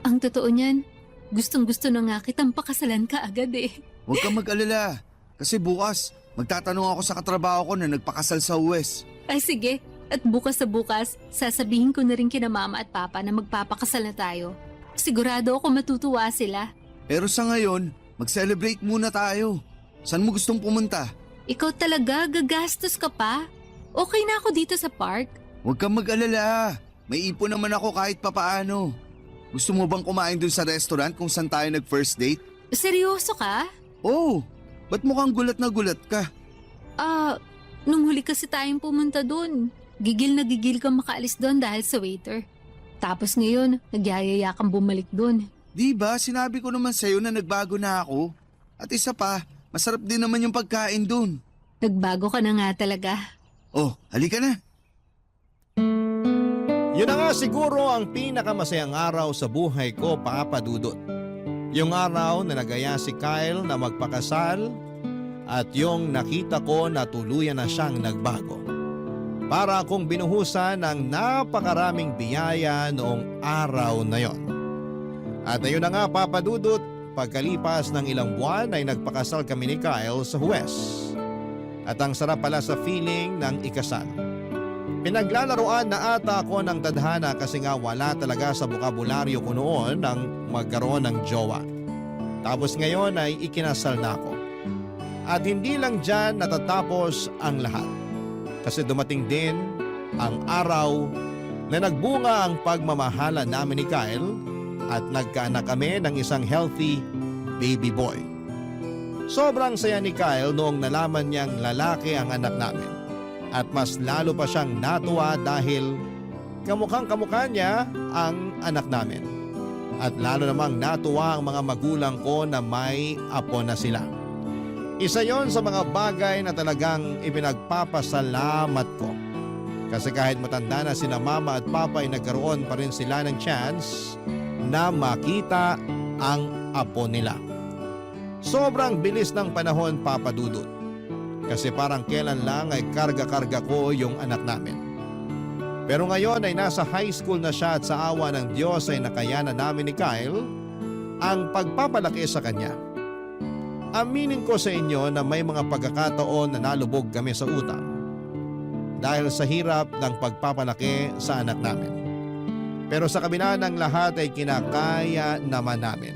Ang totoo niyan, gustong-gusto na nga kitang pakasalan ka agad eh. Huwag kang mag-alala. Kasi bukas, magtatanong ako sa katrabaho ko na nagpakasal sa US. Ay sige, at bukas sa bukas, sasabihin ko na rin kina mama at papa na magpapakasal na tayo. Sigurado ako matutuwa sila. Pero sa ngayon, mag-celebrate muna tayo. Saan mo gustong pumunta? Ikaw talaga, gagastos ka pa? Okay na ako dito sa park. Huwag kang mag-alala. May ipon naman ako kahit papaano. Gusto mo bang kumain dun sa restaurant kung saan tayo nag-first date? Seryoso ka? Oo. Ba't mukhang gulat na gulat ka? Nung huli kasi tayong pumunta dun, gigil na gigil kang makaalis doon dahil sa waiter. Tapos ngayon, nagyayaya kang bumalik dun. Di ba, sinabi ko naman sa'yo na nagbago na ako. At isa pa, masarap din naman yung pagkain dun. Nagbago ka na nga talaga. Oh, halika na. Yun na nga siguro ang pinakamasayang araw sa buhay ko, Papa Dudut. Yung araw na nagaya si Kyle na magpakasal at yung nakita ko na tuluyan na siyang nagbago. Para akong binuhusan ng napakaraming biyaya noong araw na yon. At ayun na nga, Papa Dudut, pagkalipas ng ilang buwan ay nagpakasal kami ni Kyle sa Huwes. At ang sarap pala sa feeling ng ikasal. Pinaglalaroan na ata ako ng tadhana kasi nga wala talaga sa bukabularyo ko noon ang magkaroon ng jowa. Tapos ngayon ay ikinasal na ako. At hindi lang dyan natatapos ang lahat. Kasi dumating din ang araw na nagbunga ang pagmamahala namin ni Kyle at nagkaanak kami ng isang healthy baby boy. Sobrang saya ni Kyle noong nalaman niyang lalaki ang anak namin. At mas lalo pa siyang natuwa dahil kamukhang kamukha niya ang anak namin. At lalo namang natuwa ang mga magulang ko na may apo na sila. Isa yon sa mga bagay na talagang ipinagpapasalamat ko. Kasi kahit matanda na sina mama at papa ay nagkaroon pa rin sila ng chance na makita ang apo nila. Sobrang bilis ng panahon, Papa Dudut. Kasi parang kailan lang ay karga-karga ko yung anak namin. Pero ngayon ay nasa high school na siya at sa awa ng Diyos ay nakayanan namin ni Kyle ang pagpapalaki sa kanya. Aminin ko sa inyo na may mga pagkakataon na nalubog kami sa utang dahil sa hirap ng pagpapalaki sa anak namin. Pero sa kabila ng lahat ay kinakaya naman namin.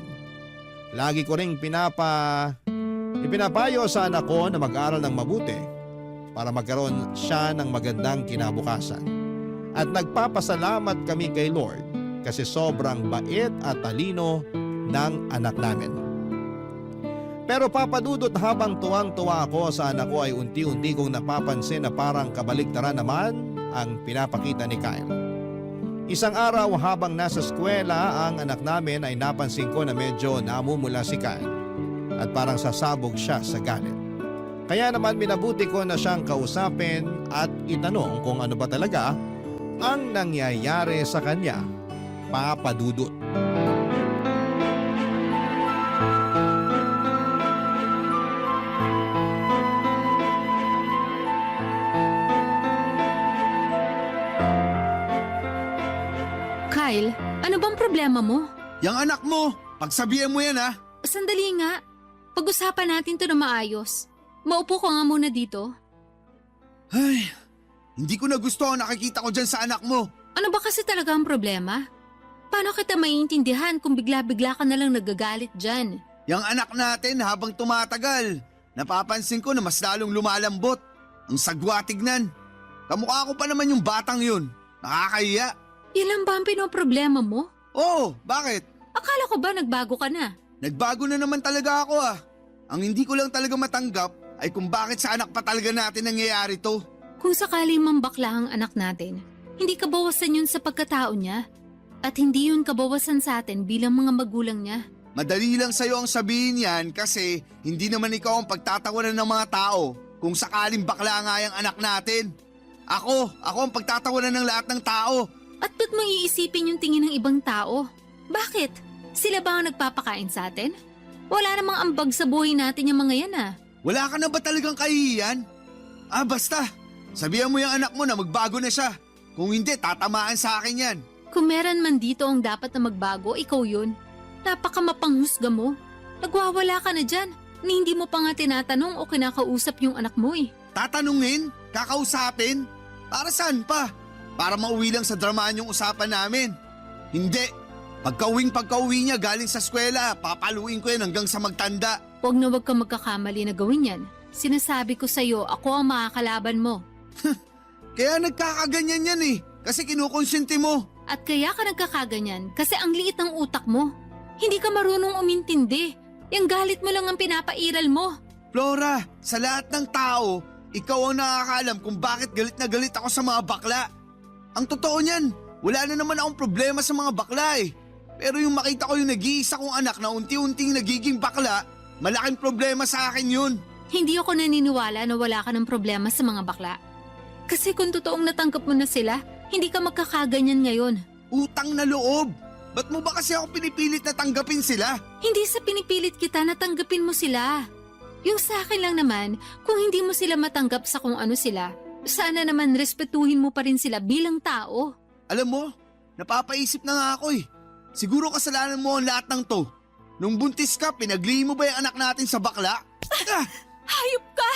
Lagi ko ring ipinapayo sa anak ko na mag-aral ng mabuti para magkaroon siya ng magandang kinabukasan. At nagpapasalamat kami kay Lord kasi sobrang bait at talino ng anak namin. Pero Papa Dudut, habang tuwang-tuwa ako sa anak ko ay unti-unti kong napapansin na parang kabaligtaran naman ang pinapakita ni Kyle. Isang araw habang nasa eskwela ang anak namin ay napansin ko na medyo namumula si Kyle. At parang sasabog siya sa galit. Kaya naman minabuti ko na siyang kausapin at itanong kung ano ba talaga ang nangyayari sa kanya, Papa Dudut. Kyle, ano bang problema mo? Yang anak mo, pagsabihan mo yan ha. Sandali nga. Pag-usapan natin to na maayos. Maupo ko nga muna dito. Ay, hindi ko na gusto ang nakikita ko dyan sa anak mo. Ano ba kasi talaga ang problema? Paano kita maiintindihan kung bigla-bigla ka na lang nagagalit dyan? Yang anak natin habang tumatagal, napapansin ko na mas lalong lumalambot. Ang sagwa tignan. Kamukha ko pa naman yung batang yun. Nakakahiya. Yan lang ba ang pinoproblema mo? Oo, bakit? Akala ko ba nagbago ka na? Nagbago na naman talaga ako ah. Ang hindi ko lang talaga matanggap ay kung bakit sa anak pa talaga natin nangyayari to. Kung sakaling mambakla ang anak natin, hindi kabawasan yun sa pagkatao niya. At hindi yun kabawasan sa atin bilang mga magulang niya. Madali lang sa'yo ang sabihin yan kasi hindi naman ikaw ang pagtatawanan ng mga tao kung sakaling bakla nga yung anak natin. Ako ang pagtatawanan ng lahat ng tao. At ba't mo iisipin yung tingin ng ibang tao? Bakit? Sila ba ang nagpapakain sa atin? Wala namang ambag sa buhay natin yung mga yan ah. Wala ka na ba talagang kahihiyan? Basta. Sabihan mo yung anak mo na magbago na siya. Kung hindi, tatamaan sa akin yan. Kung meron man dito ang dapat na magbago, ikaw yun. Napakamapanghusga mo. Nagwawala ka na dyan na hindi mo pa nga tinatanong o kinakausap yung anak mo eh. Tatanungin? Kakausapin? Para saan pa? Para mauwi lang sa dramaan yung usapan namin. Hindi. Pagka-uwi niya galing sa eskwela, papaluin ko yan hanggang sa magtanda. Huwag na huwag ka magkakamali na gawin yan. Sinasabi ko sa'yo, ako ang makakalaban mo. Kaya nagkakaganyan yan eh, kasi kinukonsinti mo. At kaya ka nagkakaganyan kasi ang liit ng utak mo. Hindi ka marunong umintindi. Yung galit mo lang ang pinapairal mo. Flora, sa lahat ng tao, ikaw ang nakakaalam kung bakit galit na galit ako sa mga bakla. Ang totoo niyan, wala na naman akong problema sa mga bakla eh. Pero yung makita ko yung nag-iisa kong anak na unti-unting nagiging bakla, malaking problema sa akin yun. Hindi ako naniniwala na wala ka ng problema sa mga bakla. Kasi kung totoong natanggap mo na sila, hindi ka magkakaganyan ngayon. Utang na loob! Ba't mo ba kasi ako pinipilit na tanggapin sila? Hindi sa pinipilit kita na tanggapin mo sila. Yung sa akin lang naman, kung hindi mo sila matanggap sa kung ano sila, sana naman respetuhin mo pa rin sila bilang tao. Alam mo, napapaisip na nga ako eh. Siguro kasalanan mo ang lahat ng to. Nung buntis ka, pinaglihi mo ba yung anak natin sa bakla? Hayop ka!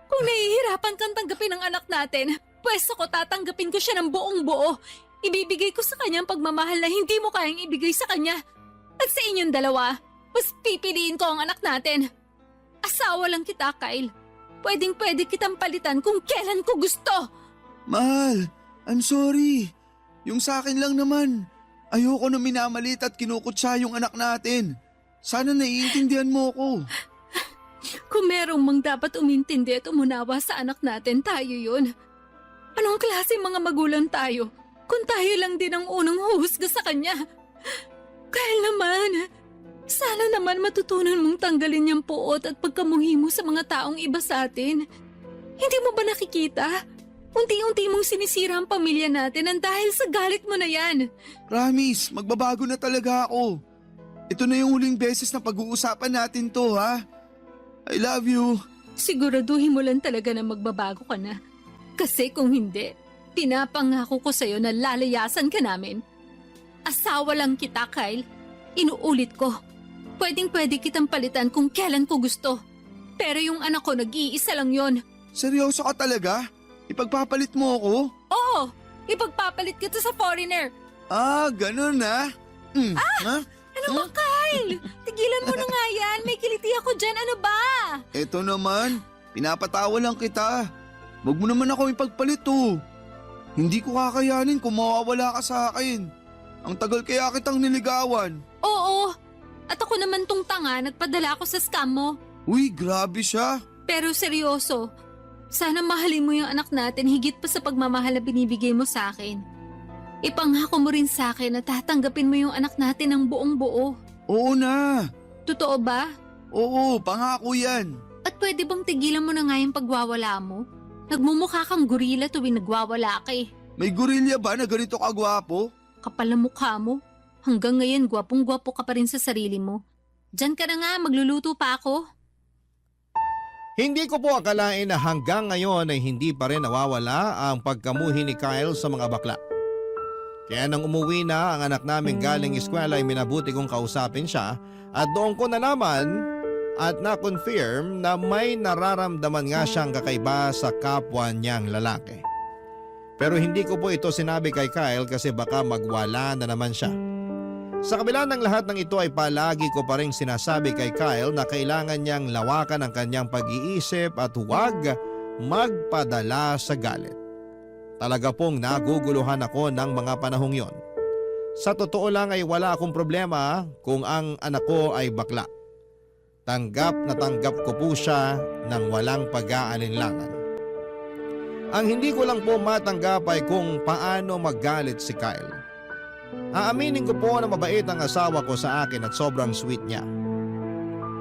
Kung nahihirapan kang tanggapin ang anak natin, Pwes ako tatanggapin ko siya ng buong buo. Ibibigay ko sa kanya ang pagmamahal na hindi mo kayang ibigay sa kanya. At sa inyong dalawa, mas pipiliin ko ang anak natin. Asawa lang kita, Kyle. Pwedeng-pwede kitang palitan kung kailan ko gusto. Mahal, I'm sorry. Yung sa akin lang naman. Ayoko na minamalit at kinukutsa yung anak natin. Sana naiintindihan mo ko. Kung merong mang dapat umintindi at umunawa sa anak natin, tayo yun. Anong klase mga magulang tayo kung tayo lang din ang unang huhusga sa kanya? Kyle naman, sana naman matutunan mong tanggalin yung puot at pagkamuhi mo sa mga taong iba sa atin. Hindi mo ba nakikita? Unti-unti mong sinisira ang pamilya natin ang dahil sa galit mo na yan. Promise, magbabago na talaga ako. Ito na yung huling beses na pag-uusapan natin to, ha? I love you. Siguraduhin mo lang talaga na magbabago ka na. Kasi kung hindi, pinapangako ko sa'yo na lalayasan ka namin. Asawa lang kita, Kyle. Inuulit ko. Pwedeng-pwede kitang palitan kung kailan ko gusto. Pero yung anak ko nag-iisa lang yon. Seryoso ka talaga? Ipagpapalit mo ako? Oo, ipagpapalit kita sa foreigner. Ah, ganun na. Ha? Ano ba, Kyle? Tigilan mo na nga yan. May kiliti ako dyan. Ano ba? Eto naman, pinapatawa lang kita. Huwag mo naman ako ipagpalit to. Hindi ko kakayanin kung mawawala ka sa akin. Ang tagal kaya kitang niligawan. Oo. At ako naman tong tanga, nagpadala ako sa scam mo. Uy, grabe siya. Pero seryoso, sana mahalin mo yung anak natin higit pa sa pagmamahal na binibigay mo sa akin. Ipangako mo rin sa akin na tatanggapin mo yung anak natin ng buong buo. Oo na. Totoo ba? Oo, pangako yan. At pwede bang tigilan mo na nga yung pagwawala mo? Nagmumukha kang gorila tuwing nagwawala ka eh. May gorilya ba na ganito kagwapo? Kapal ang mukha mo. Hanggang ngayon, gwapong-gwapo ka pa rin sa sarili mo. Diyan ka na nga, magluluto pa ako. Hindi ko po akalain na hanggang ngayon ay hindi pa rin nawawala ang pagkamuhi ni Kyle sa mga bakla. Kaya nang umuwi na ang anak namin galing eskwela ay minabuti kong kausapin siya at doon ko nalaman at na-confirm na may nararamdaman nga siyang kakaiba sa kapwa niyang lalaki. Pero hindi ko po ito sinabi kay Kyle kasi baka magwala na naman siya. Sa kabila ng lahat ng ito ay palagi ko pa rin sinasabi kay Kyle na kailangan niyang lawakan ang kanyang pag-iisip at huwag magpadala sa galit. Talaga pong naguguluhan ako ng mga panahong yon. Sa totoo lang ay wala akong problema kung ang anak ko ay bakla. Tanggap na tanggap ko po siya ng walang pag-aalinlangan. Ang hindi ko lang po matanggap ay kung paano magalit si Kyle. Aaminin ko po na mabait ang asawa ko sa akin at sobrang sweet niya.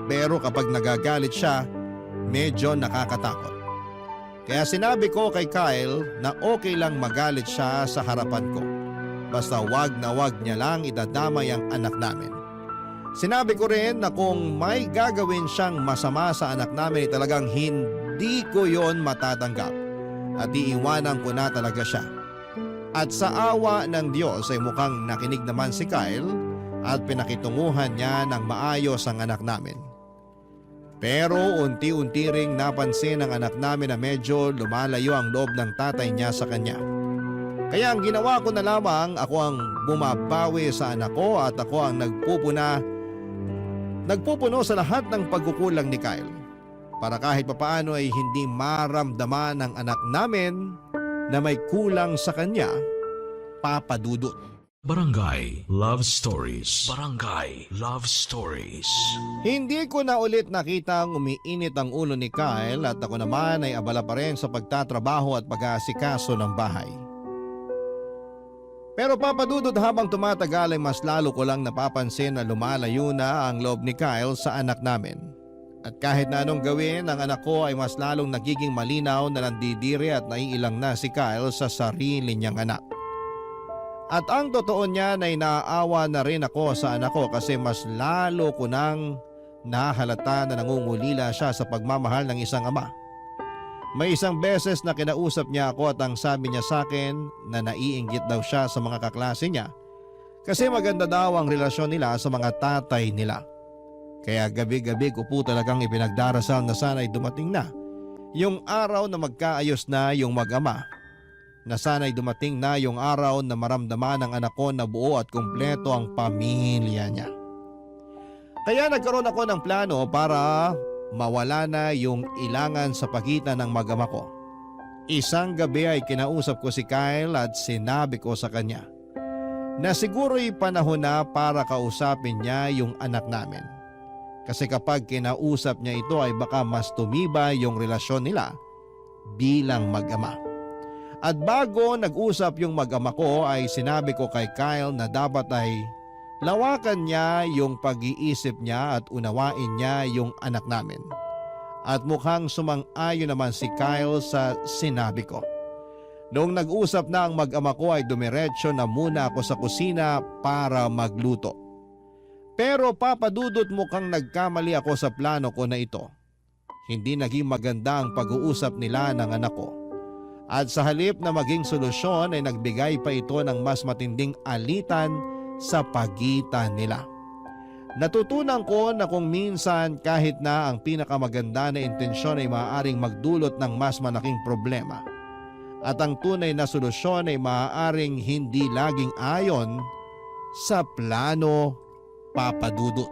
Pero kapag nagagalit siya, medyo nakakatakot. Kaya sinabi ko kay Kyle na okay lang magalit siya sa harapan ko. Basta wag na wag niya lang idadamay ang anak namin. Sinabi ko rin na kung may gagawin siyang masama sa anak namin ay talagang hindi ko yon matatanggap at iiwanan ko na talaga siya. At sa awa ng Diyos ay mukhang nakinig naman si Kyle at pinakitunguhan niya ng maayos ang anak namin. Pero unti-unti ring napansin ng anak namin na medyo lumalayo ang loob ng tatay niya sa kanya. Kaya ang ginawa ko na lamang, ako ang bumabawi sa anak ko at ako ang nagpupuno sa lahat ng pagkukulang ni Kyle. Para kahit papaano ay hindi maramdaman ng anak namin na may kulang sa kanya, Papa Dudut. Barangay Love Stories. Barangay Love Stories. Hindi ko na ulit nakitang umiinit ang ulo ni Kyle at ako naman ay abala pa rin sa pagtatrabaho at pag-aasikaso ng bahay. Pero Papa Dudut, habang tumatagal ay mas lalo ko lang napapansin na lumalayo na ang loob ni Kyle sa anak namin. At kahit na anong gawin, ang anak ko ay mas lalong nagiging malinaw na nandidiri at naiilang na si Kyle sa sarili niyang anak. At ang totoo niyan ay naaawa na rin ako sa anak ko kasi mas lalo ko nang nahalata na nangungulila siya sa pagmamahal ng isang ama. May isang beses na kinausap niya ako at ang sabi niya sa akin na naiinggit daw siya sa mga kaklase niya kasi maganda daw ang relasyon nila sa mga tatay nila. Kaya gabi-gabi ko po talagang ipinagdarasal na sana'y dumating na yung araw na magkaayos na yung mag-ama na sana'y dumating na yung araw na maramdaman ng anak ko na buo at kumpleto ang pamilya niya. Kaya nagkaroon ako ng plano para mawala na yung ilangan sa pagitan ng mag-ama ko. Isang gabi ay kinausap ko si Kyle at sinabi ko sa kanya na siguro'y panahon na para kausapin niya yung anak namin. Kasi kapag kinausap niya ito ay baka mas tumibay yung relasyon nila bilang mag-ama. At bago nag-usap yung mag-ama ko ay sinabi ko kay Kyle na dapat ay lawakan niya yung pag-iisip niya at unawain niya yung anak namin. At mukhang sumang-ayon naman si Kyle sa sinabi ko. Noong nag-usap na ang mag-ama ko ay dumiretso na muna ako sa kusina para magluto. Pero Papa Dudut, mukhang nagkamali ako sa plano ko na ito. Hindi naging maganda ang pag-uusap nila ng anak ko. At sa halip na maging solusyon ay nagbigay pa ito ng mas matinding alitan sa pagitan nila. Natutunan ko na kung minsan kahit na ang pinakamaganda na intensyon ay maaaring magdulot ng mas malaking problema. At ang tunay na solusyon ay maaaring hindi laging ayon sa plano, Papa Dudut.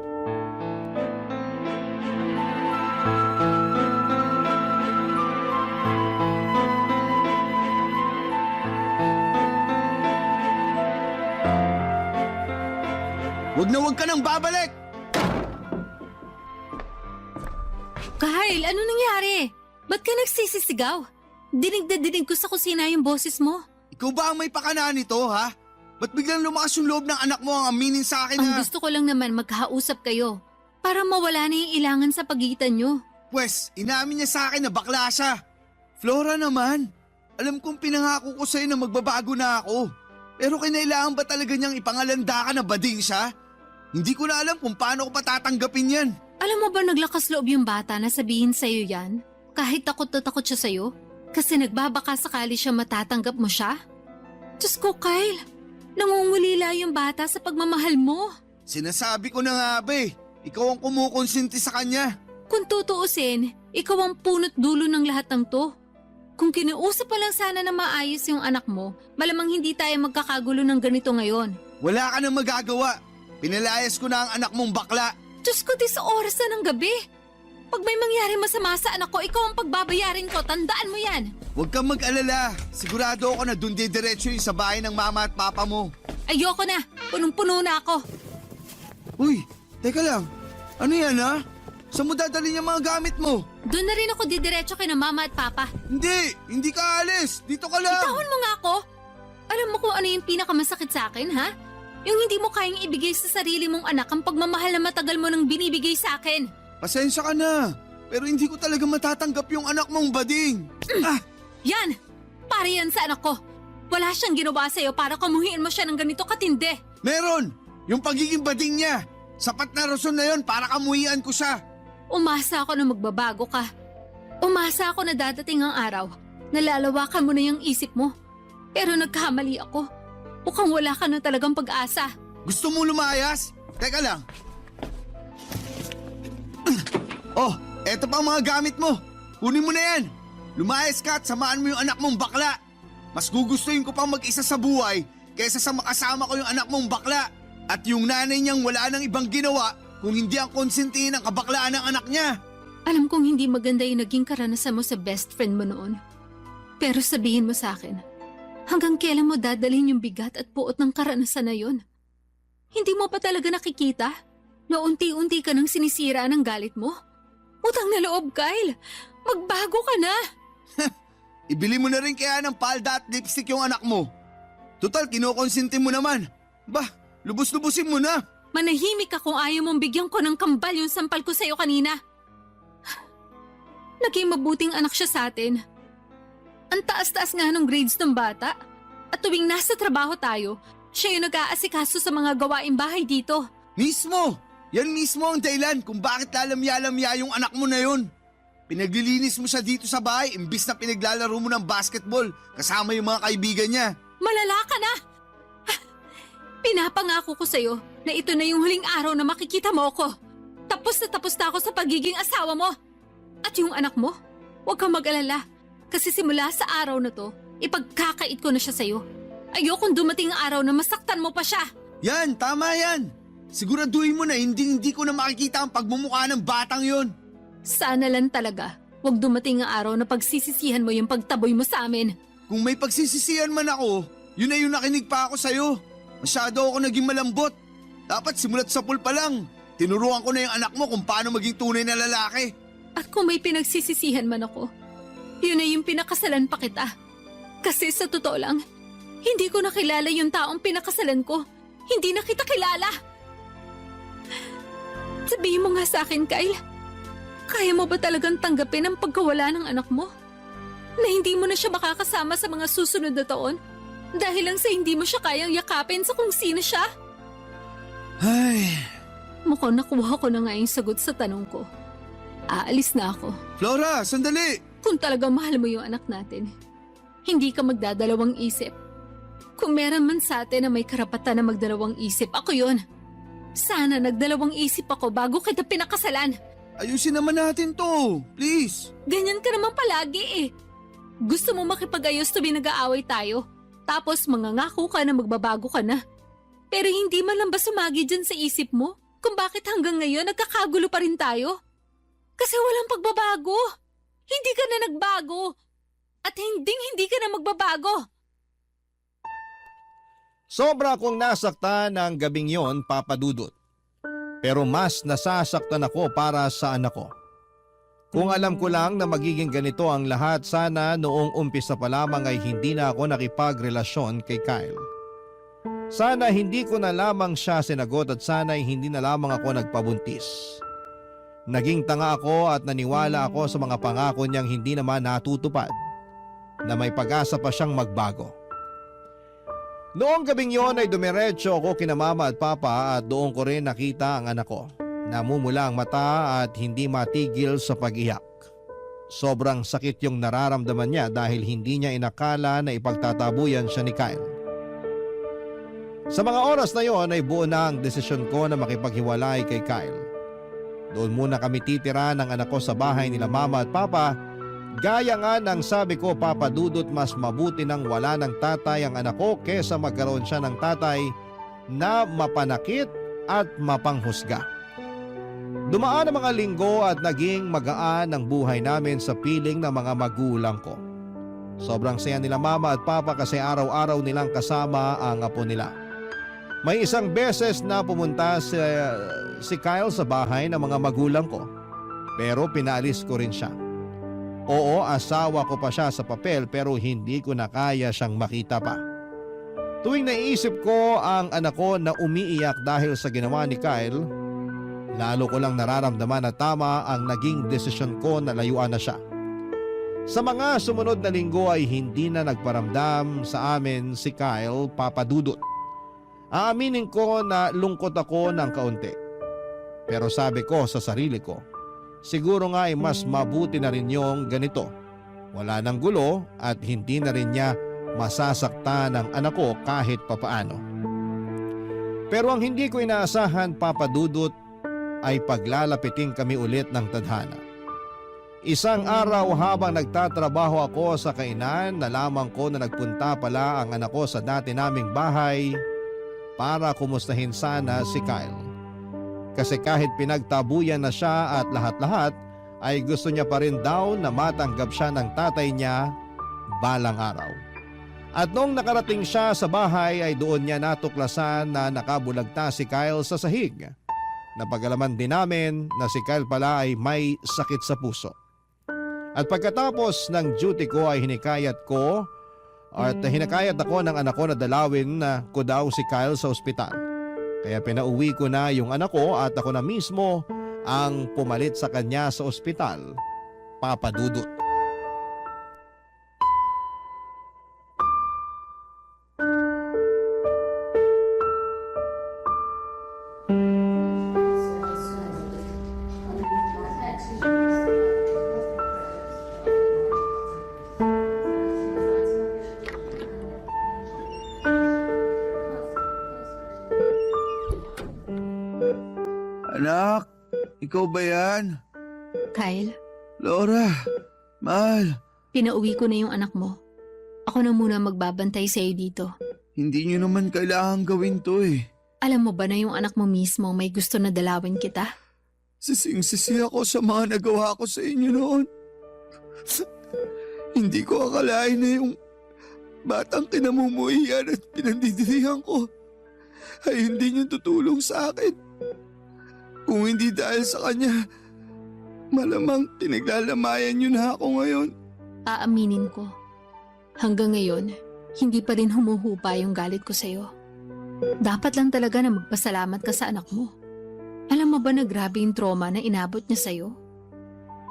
Huwag ka nang babalik! Kyle, ano nangyari? Ba't ka nagsisisigaw? Dinig na dinig ko sa kusina yung boses mo. Ikaw ba ang may pakana nito, ha? Ba't biglang lumakas yung loob ng anak mo ang aminin sa akin Ang gusto ko lang naman magkausap kayo para mawala na yung ilangan sa pagitan nyo. Pwes, inamin niya sa akin na bakla siya. Flora naman, alam kong pinangako ko sa'yo na magbabago na ako. Pero kinailangan ba talaga niyang ipangalanda ka na bading siya? Hindi ko na alam kung paano ko patatanggapin yan. Alam mo ba naglakas loob yung bata na sabihin sa'yo yan? Kahit takot na takot siya sa'yo? Kasi nagbabaka sakali siya matatanggap mo siya? Diyos ko, Kyle. Nangungulila yung bata sa pagmamahal mo. Sinasabi ko na nga ba eh. Ikaw ang kumukonsinti sa kanya. Kung tutuusin, ikaw ang punot dulo ng lahat ng to. Kung kinausap pa lang sana na maayos yung anak mo, malamang hindi tayo magkakagulo ng ganito ngayon. Wala ka nang magagawa. Pinalayas ko na ang anak mong bakla. Diyos ko, 10 oras na ng gabi. Pag may mangyari masama sa anak ko, ikaw ang pagbabayarin ko. Tandaan mo yan. Huwag kang mag-alala. Sigurado ako na doon didiretso yung sa bahay ng mama at papa mo. Ayoko na. Punong-puno na ako. Uy, teka lang. Ano yan ha? Saan mo dadalhin yung mga gamit mo? Doon na rin ako didiretso kay na mama at papa. Hindi ka alis. Dito ka lang. Bitawan mo nga ako. Alam mo kung ano yung pinakamasakit sa akin, ha? Yung hindi mo kayang ibigay sa sarili mong anak ang pagmamahal na matagal mo nang binibigay sa akin. Pasensya ka na. Pero hindi ko talaga matatanggap yung anak mong bading. Yan! Para yan sa anak ko. Wala siyang ginawa sa'yo para kamuhiin mo siya ng ganito katindi. Meron! Yung pagiging bading niya. Sapat na rason na yon para kamuhian ko siya. Umasa ako na magbabago ka. Umasa ako na dadating ang araw na lalawakan mo na yung isip mo. Pero nagkamali ako. Mukhang wala ka na talagang pag-asa. Gusto mo lumayas? Teka lang. Oh, eto pa ang mga gamit mo. Kunin mo na yan. Lumayas ka at samaan mo yung anak mong bakla. Mas gugustuhin ko pang mag-isa sa buhay kaysa sa makasama ko yung anak mong bakla. At yung nanay niyang wala nang ibang ginawa kung hindi ang konsentihin ng kabaklaan ng anak niya. Alam kong hindi maganda yung naging karanasan mo sa best friend mo noon. Pero sabihin mo sa akin, hanggang kailan mo dadalhin yung bigat at puot ng karanasan na yun? Hindi mo pa talaga nakikita na unti-unti ka nang sinisira ng galit mo? Utang na loob, Kyle. Magbago ka na. Ibili mo na rin kaya ng palda at lipstick yung anak mo. Total, kinokonsinti mo naman. Bah, lubos-lubusin mo na. Manahimik ka kung ayaw mong bigyan ko ng kambal yung sampal ko sa'yo kanina. Naging mabuting anak siya sa atin. Ang taas-taas nga ng grades ng bata. At tuwing nasa trabaho tayo, siya yung nag-aasikaso sa mga gawaing bahay dito. Mismo! Yan mismo ang dahilan kung bakit lalamya-lamya yung anak mo na yun. Pinaglilinis mo siya dito sa bahay imbis na pinaglalaro mo ng basketball kasama yung mga kaibigan niya. Malala ka na! Pinapangako ko sa'yo na ito na yung huling araw na makikita mo ako. Tapos na ako sa pagiging asawa mo. At yung anak mo, huwag kang mag-alala. Kasi simula sa araw na to, Ipagkakait ko na siya sa'yo. Ayokong dumating ang araw na masaktan mo pa siya. Yan, tama yan. Siguraduhin mo na hindi ko na makikita ang pagmumukha ng batang yon. Sana lang talaga. Huwag dumating ang araw na pagsisisihan mo yung pagtaboy mo sa amin. Kung may pagsisisihan man ako, yun na yung nakinig pa ako sa'yo. Masyado ako naging malambot. Dapat simulat sa pool pa lang. Tinuruan ko na yung anak mo kung paano maging tunay na lalaki. At kung may pinagsisisihan man ako, yun na yung pinakasalan pa kita. Kasi sa totoo lang, hindi ko nakilala yung taong pinakasalan ko. Hindi na kita kilala. Sabihin mo nga sa akin, Kyle. Kaya mo ba talagang tanggapin ang pagkawala ng anak mo? Na hindi mo na siya makakasama sa mga susunod na taon? Dahil lang sa hindi mo siya kayang yakapin sa kung sino siya? Ay, Mukhang nakuha ko na nga yung sagot sa tanong ko. Aalis na ako. Flora, sandali! Kung talagang mahal mo yung anak natin, hindi ka magdadalawang isip. Kung meron man sa atin na may karapatan na magdalawang isip, ako yun. Sana nagdalawang isip ako bago kita pinakasalan. Ayusin naman natin to, please. Ganyan ka naman palagi eh. Gusto mo makipag-ayos tuwing nag-aaway tayo, tapos mangangako ka na magbabago ka na. Pero hindi man lang ba sumagi dyan sa isip mo kung bakit hanggang ngayon nagkakagulo pa rin tayo? Kasi walang pagbabago. Hindi ka na nagbago. At hindi ka na magbabago. Sobra akong nasaktan ng gabing yon, Papa Dudut. Pero mas nasasaktan ako para sa anak ko. Kung alam ko lang na magiging ganito ang lahat, sana noong umpisa pa lamang ay hindi na ako nakipagrelasyon kay Kyle. Sana hindi ko na lamang siya sinagot at sana ay hindi na lamang ako nagpabuntis. Naging tanga ako at naniwala ako sa mga pangako niyang hindi naman natutupad, na may pag-asa pa siyang magbago. Noong gabing yon ay dumiretso ako kina mama at papa at doon ko rin nakita ang anak ko. Namumula ang mata at hindi matigil sa pag-iyak. Sobrang sakit yung nararamdaman niya dahil hindi niya inakala na ipagtatabuyan siya ni Kyle. Sa mga oras na yon ay buo na ang desisyon ko na makipaghiwalay kay Kyle. Doon muna kami titira ng anak ko sa bahay nila mama at papa. Gaya nga ng sabi ko, Papa Dudut, mas mabuti nang wala ng tatay ang anak ko kesa magkaroon siya ng tatay na mapanakit at mapanghusga. Dumaan ang mga linggo at naging magaan ang buhay namin sa piling ng mga magulang ko. Sobrang saya nila mama at papa kasi araw-araw nilang kasama ang apo nila. May isang beses na pumunta si Kyle sa bahay ng mga magulang ko, pero pinaalis ko rin siya. Oo, asawa ko pa siya sa papel pero hindi ko na kaya siyang makita pa. Tuwing naiisip ko ang anak ko na umiiyak dahil sa ginawa ni Kyle, lalo ko lang nararamdaman na tama ang naging desisyon ko na layuan na siya. Sa mga sumunod na linggo ay hindi na nagparamdam sa amin si Kyle, Papa Dudut. Aaminin ko na lungkot ako ng kaunti. Pero sabi ko sa sarili ko, siguro nga ay mas mabuti na rin yung ganito. Wala nang gulo at hindi na rin niya masasaktan ang anak ko kahit papaano. Pero ang hindi ko inaasahan, Papa Dudut, ay paglalapitin kami ulit ng tadhana. Isang araw habang nagtatrabaho ako sa kainan, nalaman ko na nagpunta pala ang anak ko sa dati naming bahay para kumustahin sana si Kyle. Kasi kahit pinagtabuyan na siya at lahat-lahat, ay gusto niya pa rin daw na matanggap siya ng tatay niya balang araw. At nung nakarating siya sa bahay ay doon niya natuklasan na nakabulagta si Kyle sa sahig. Napagalaman din namin na si Kyle pala ay may sakit sa puso. At pagkatapos ng duty ko ay hinakayat ako ng anak ko na dalawin ko daw si Kyle sa ospital. Kaya pinauwi ko na yung anak ko at ako na mismo ang pumalit sa kanya sa ospital, Papa Dudut. Anak, ikaw ba yan? Kyle, Laura, mahal. pinauwi ko na yung anak mo. Ako na muna magbabantay sa'yo dito. Hindi niyo naman kailangan gawin to eh. Alam mo ba na yung anak mo mismo may gusto na dalawin kita? Sising-sisi ako sa mga nagawa ko sa inyo noon. Hindi ko akalain na yung batang kinamumuhian at pinandidirihan ko ay hindi niyo tutulong sa akin. Kung hindi dahil sa kanya, malamang pinaglalamayan niyo na ako ngayon. Aaminin ko. Hanggang ngayon, hindi pa rin humuhupa yung galit ko sa'yo. Dapat lang talaga na magpasalamat ka sa anak mo. Alam mo ba na grabe yung trauma na inabot niya sa'yo?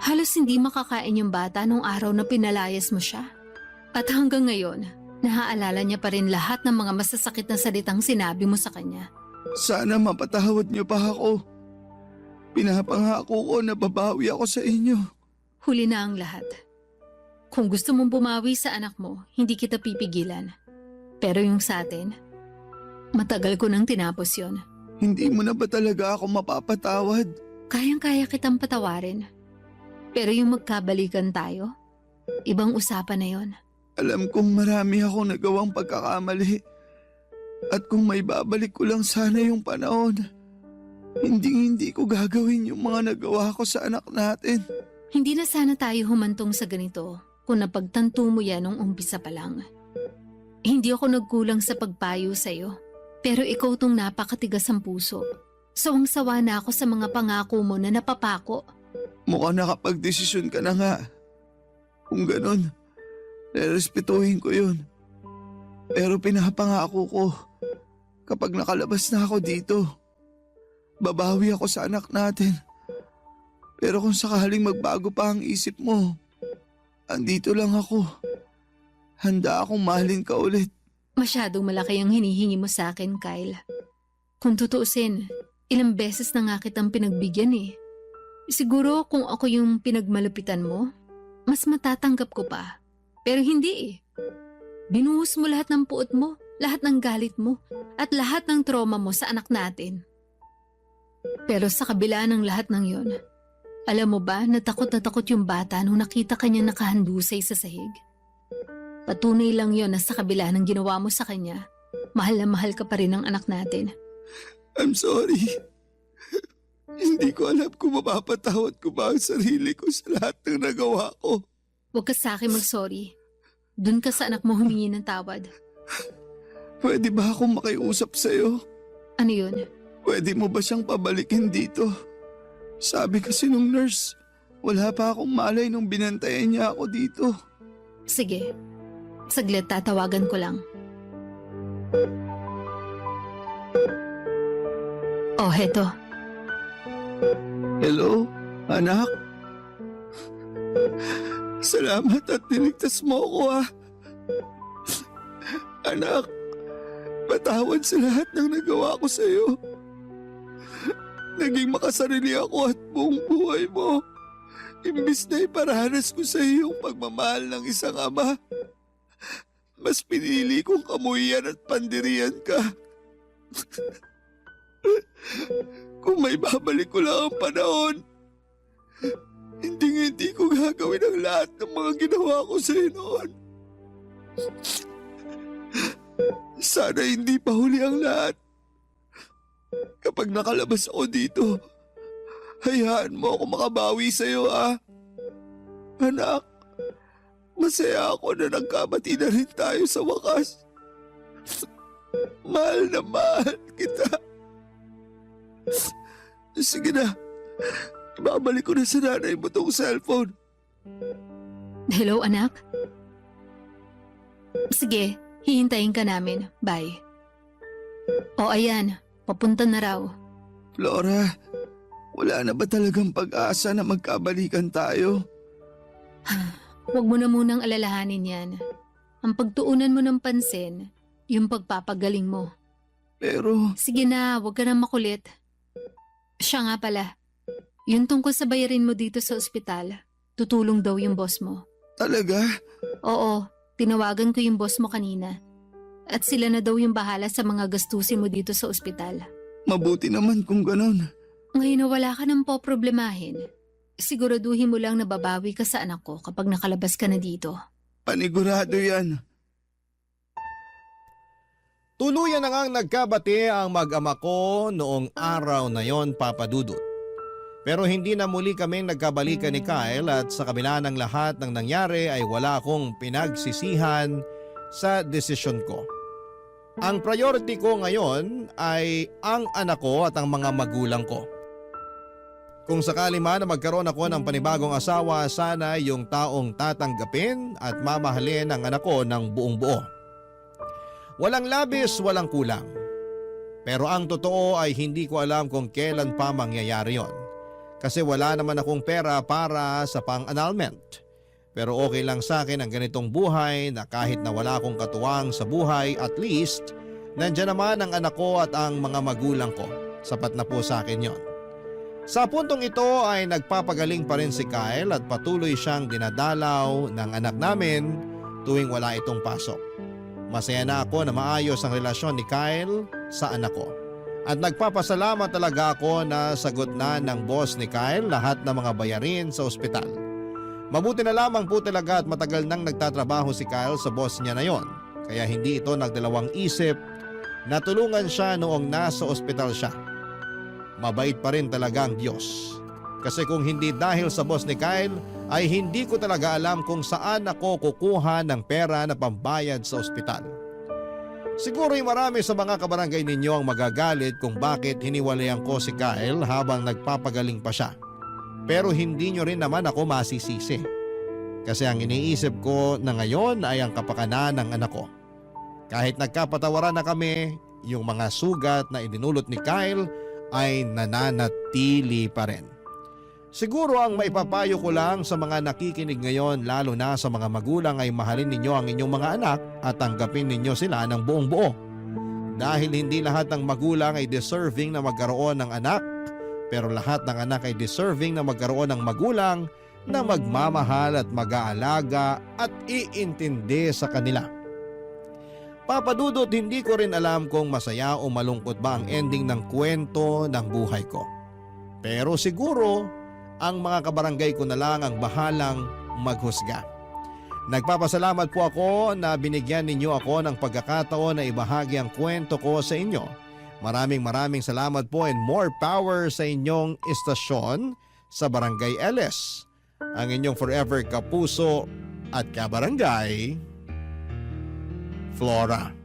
Halos hindi makakain yung bata nung araw na pinalayas mo siya. At hanggang ngayon, naaalala niya pa rin lahat ng mga masasakit na salitang sinabi mo sa kanya. Sana mapatawad niyo pa ako. Pinapangako ko na babawi ako sa inyo. Huli na ang lahat. Kung gusto mong bumawi sa anak mo, hindi kita pipigilan. Pero yung sa atin, matagal ko nang tinapos yon. Hindi mo na ba talaga ako mapapatawad? Kayang-kaya kitang patawarin. Pero yung magkabalikan tayo, ibang usapan na yon. Alam kong marami akong nagawang pagkakamali. At kung may babalik ko lang sana yung panahon, hindi ko gagawin yung mga nagawa ko sa anak natin. Hindi na sana tayo humantong sa ganito kung napagtanto mo yan nung umpisa pa lang. Hindi ako nagkulang sa pagpayo sa'yo, pero ikaw tong napakatigas ang puso. Sawang-sawa na ako sa mga pangako mo na napapako. Mukhang nakapag-desisyon ka na nga. Kung ganun, respetuhin ko yun. Pero pinapangako ko, kapag nakalabas na ako dito, babawi ako sa anak natin. Pero kung sakaling magbago pa ang isip mo, andito lang ako. Handa akong mahalin ka ulit. Masyadong malaki ang hinihingi mo sa akin, Kyle. Kung tutuusin, ilang beses na nga kitang pinagbigyan eh. Siguro kung ako yung pinagmalupitan mo, mas matatanggap ko pa. Pero hindi eh. Binuhos mo lahat ng puot mo, lahat ng galit mo, at lahat ng trauma mo sa anak natin. Pero sa kabila ng lahat ng yon, alam mo ba na takot yung bata nung nakita kanya nakahandusay sa sahig? Patunay lang yon na sa kabila ng ginawa mo sa kanya, mahal na mahal ka pa rin ng anak natin. I'm sorry. Hindi ko alam kung mapapatawad ko ba ang sarili ko sa lahat ng nagawa ko. Huwag ka sa akin mag-sorry. Doon ka sa anak mo humingi ng tawad. Pwede ba akong makiusap sa'yo? Ano yun? Pwede mo ba siyang pabalikin dito? Sabi kasi nung nurse, wala pa akong malay nung binantayan niya ako dito. Sige. Saglit, tatawagan ko lang. Oh, heto. Hello, anak? Salamat at niligtas mo ako Anak, patawad sa lahat ng nagawa ko sa'yo. Naging makasarili ako at buong buhay mo. Imbis na iparanas ko sa iyo yung pagmamahal ng isang ama, mas pinili kong kamuhian at pandirian ka. Kung may babalik ko lang ang panahon, hindi ko gagawin ang lahat ng mga ginawa ko sa iyo noon. Sana hindi pa huli ang lahat. Kapag nakalabas ako dito, hayaan mo ako makabawi sa iyo, Anak, masaya ako na nagkabati na rin tayo sa wakas. Mahal na mahal kita. Sige na, ibabalik ko na sa nanay mo tong cellphone. Hello, anak? Sige, hihintayin ka namin. Bye. O ayan, papunta na raw. Flora, wala na ba talagang pag-asa na magkabalikan tayo? Huwag mo na munang alalahanin yan. Ang pagtuunan mo ng pansin, yung pagpapagaling mo. Pero, Sige na, huwag ka na makulit. Siya nga pala, yung tungkol sa bayarin mo dito sa ospital, tutulong daw yung boss mo. talaga? Oo, tinawagan ko yung boss mo kanina. At sila na daw yung bahala sa mga gastusin mo dito sa ospital. Mabuti naman kung ganon. Ngayon na wala ka nang poproblemahin, siguraduhin mo lang na babawi ka sa anak ko kapag nakalabas ka na dito. Panigurado yan. Tuluyan na ngang nagkabati ang mag-ama ko noong araw na yon, Papa Dudut. Pero hindi na muli kaming nagkabalikan ni Kyle at sa kabila ng lahat ng nangyari ay wala akong pinagsisihan sa desisyon ko. Ang priority ko ngayon ay ang anak ko at ang mga magulang ko. Kung sakali man na magkaroon ako ng panibagong asawa, sana yung taong tatanggapin at mamahalin ang anak ko ng buong buo. Walang labis, walang kulang. Pero ang totoo ay hindi ko alam kung kailan pa mangyayari yon. Kasi wala naman akong pera para sa pang-annulment. Pero okay lang sa akin ang ganitong buhay na kahit na wala akong katuwang sa buhay, at least nandiyan naman ang anak ko at ang mga magulang ko. Sapat na po sa akin yon. Sa puntong ito ay nagpapagaling pa rin si Kyle at patuloy siyang dinadalaw ng anak namin tuwing wala itong pasok. Masaya na ako na maayos ang relasyon ni Kyle sa anak ko. At nagpapasalamat talaga ako na sagot na ng boss ni Kyle lahat ng mga bayarin sa ospital. Mabuti na lamang po talaga at matagal nang nagtatrabaho si Kyle sa boss niya na yon. Kaya hindi ito nagdalawang isip na tulungan siya noong nasa ospital siya. Mabait pa rin talaga ang Diyos. Kasi kung hindi dahil sa boss ni Kyle, ay hindi ko talaga alam kung saan ako kukuha ng pera na pambayad sa ospital. Siguro'y marami sa mga kabarangay ninyo ang magagalit kung bakit hiniwalayan ko si Kyle habang nagpapagaling pa siya. Pero hindi nyo rin naman ako masisisi. Kasi ang iniisip ko na ngayon ay ang kapakanan ng anak ko. Kahit nagkapatawaran na kami, yung mga sugat na idinulot ni Kyle ay nananatili pa rin. Siguro ang maipapayo ko lang sa mga nakikinig ngayon, lalo na sa mga magulang, ay mahalin ninyo ang inyong mga anak at tanggapin ninyo sila ng buong buo. Dahil hindi lahat ng magulang ay deserving na magkaroon ng anak, pero lahat ng anak ay deserving na magkaroon ng magulang na magmamahal at mag-aalaga at iintindi sa kanila. Papa Dudut, hindi ko rin alam kung masaya o malungkot ba ang ending ng kwento ng buhay ko. Pero siguro, ang mga kabarangay ko na lang ang bahalang maghusga. Nagpapasalamat po ako na binigyan ninyo ako ng pagkakataon na ibahagi ang kwento ko sa inyo. Maraming salamat po and more power sa inyong istasyon sa Barangay LS. Ang inyong forever kapuso at kabarangay, Flora.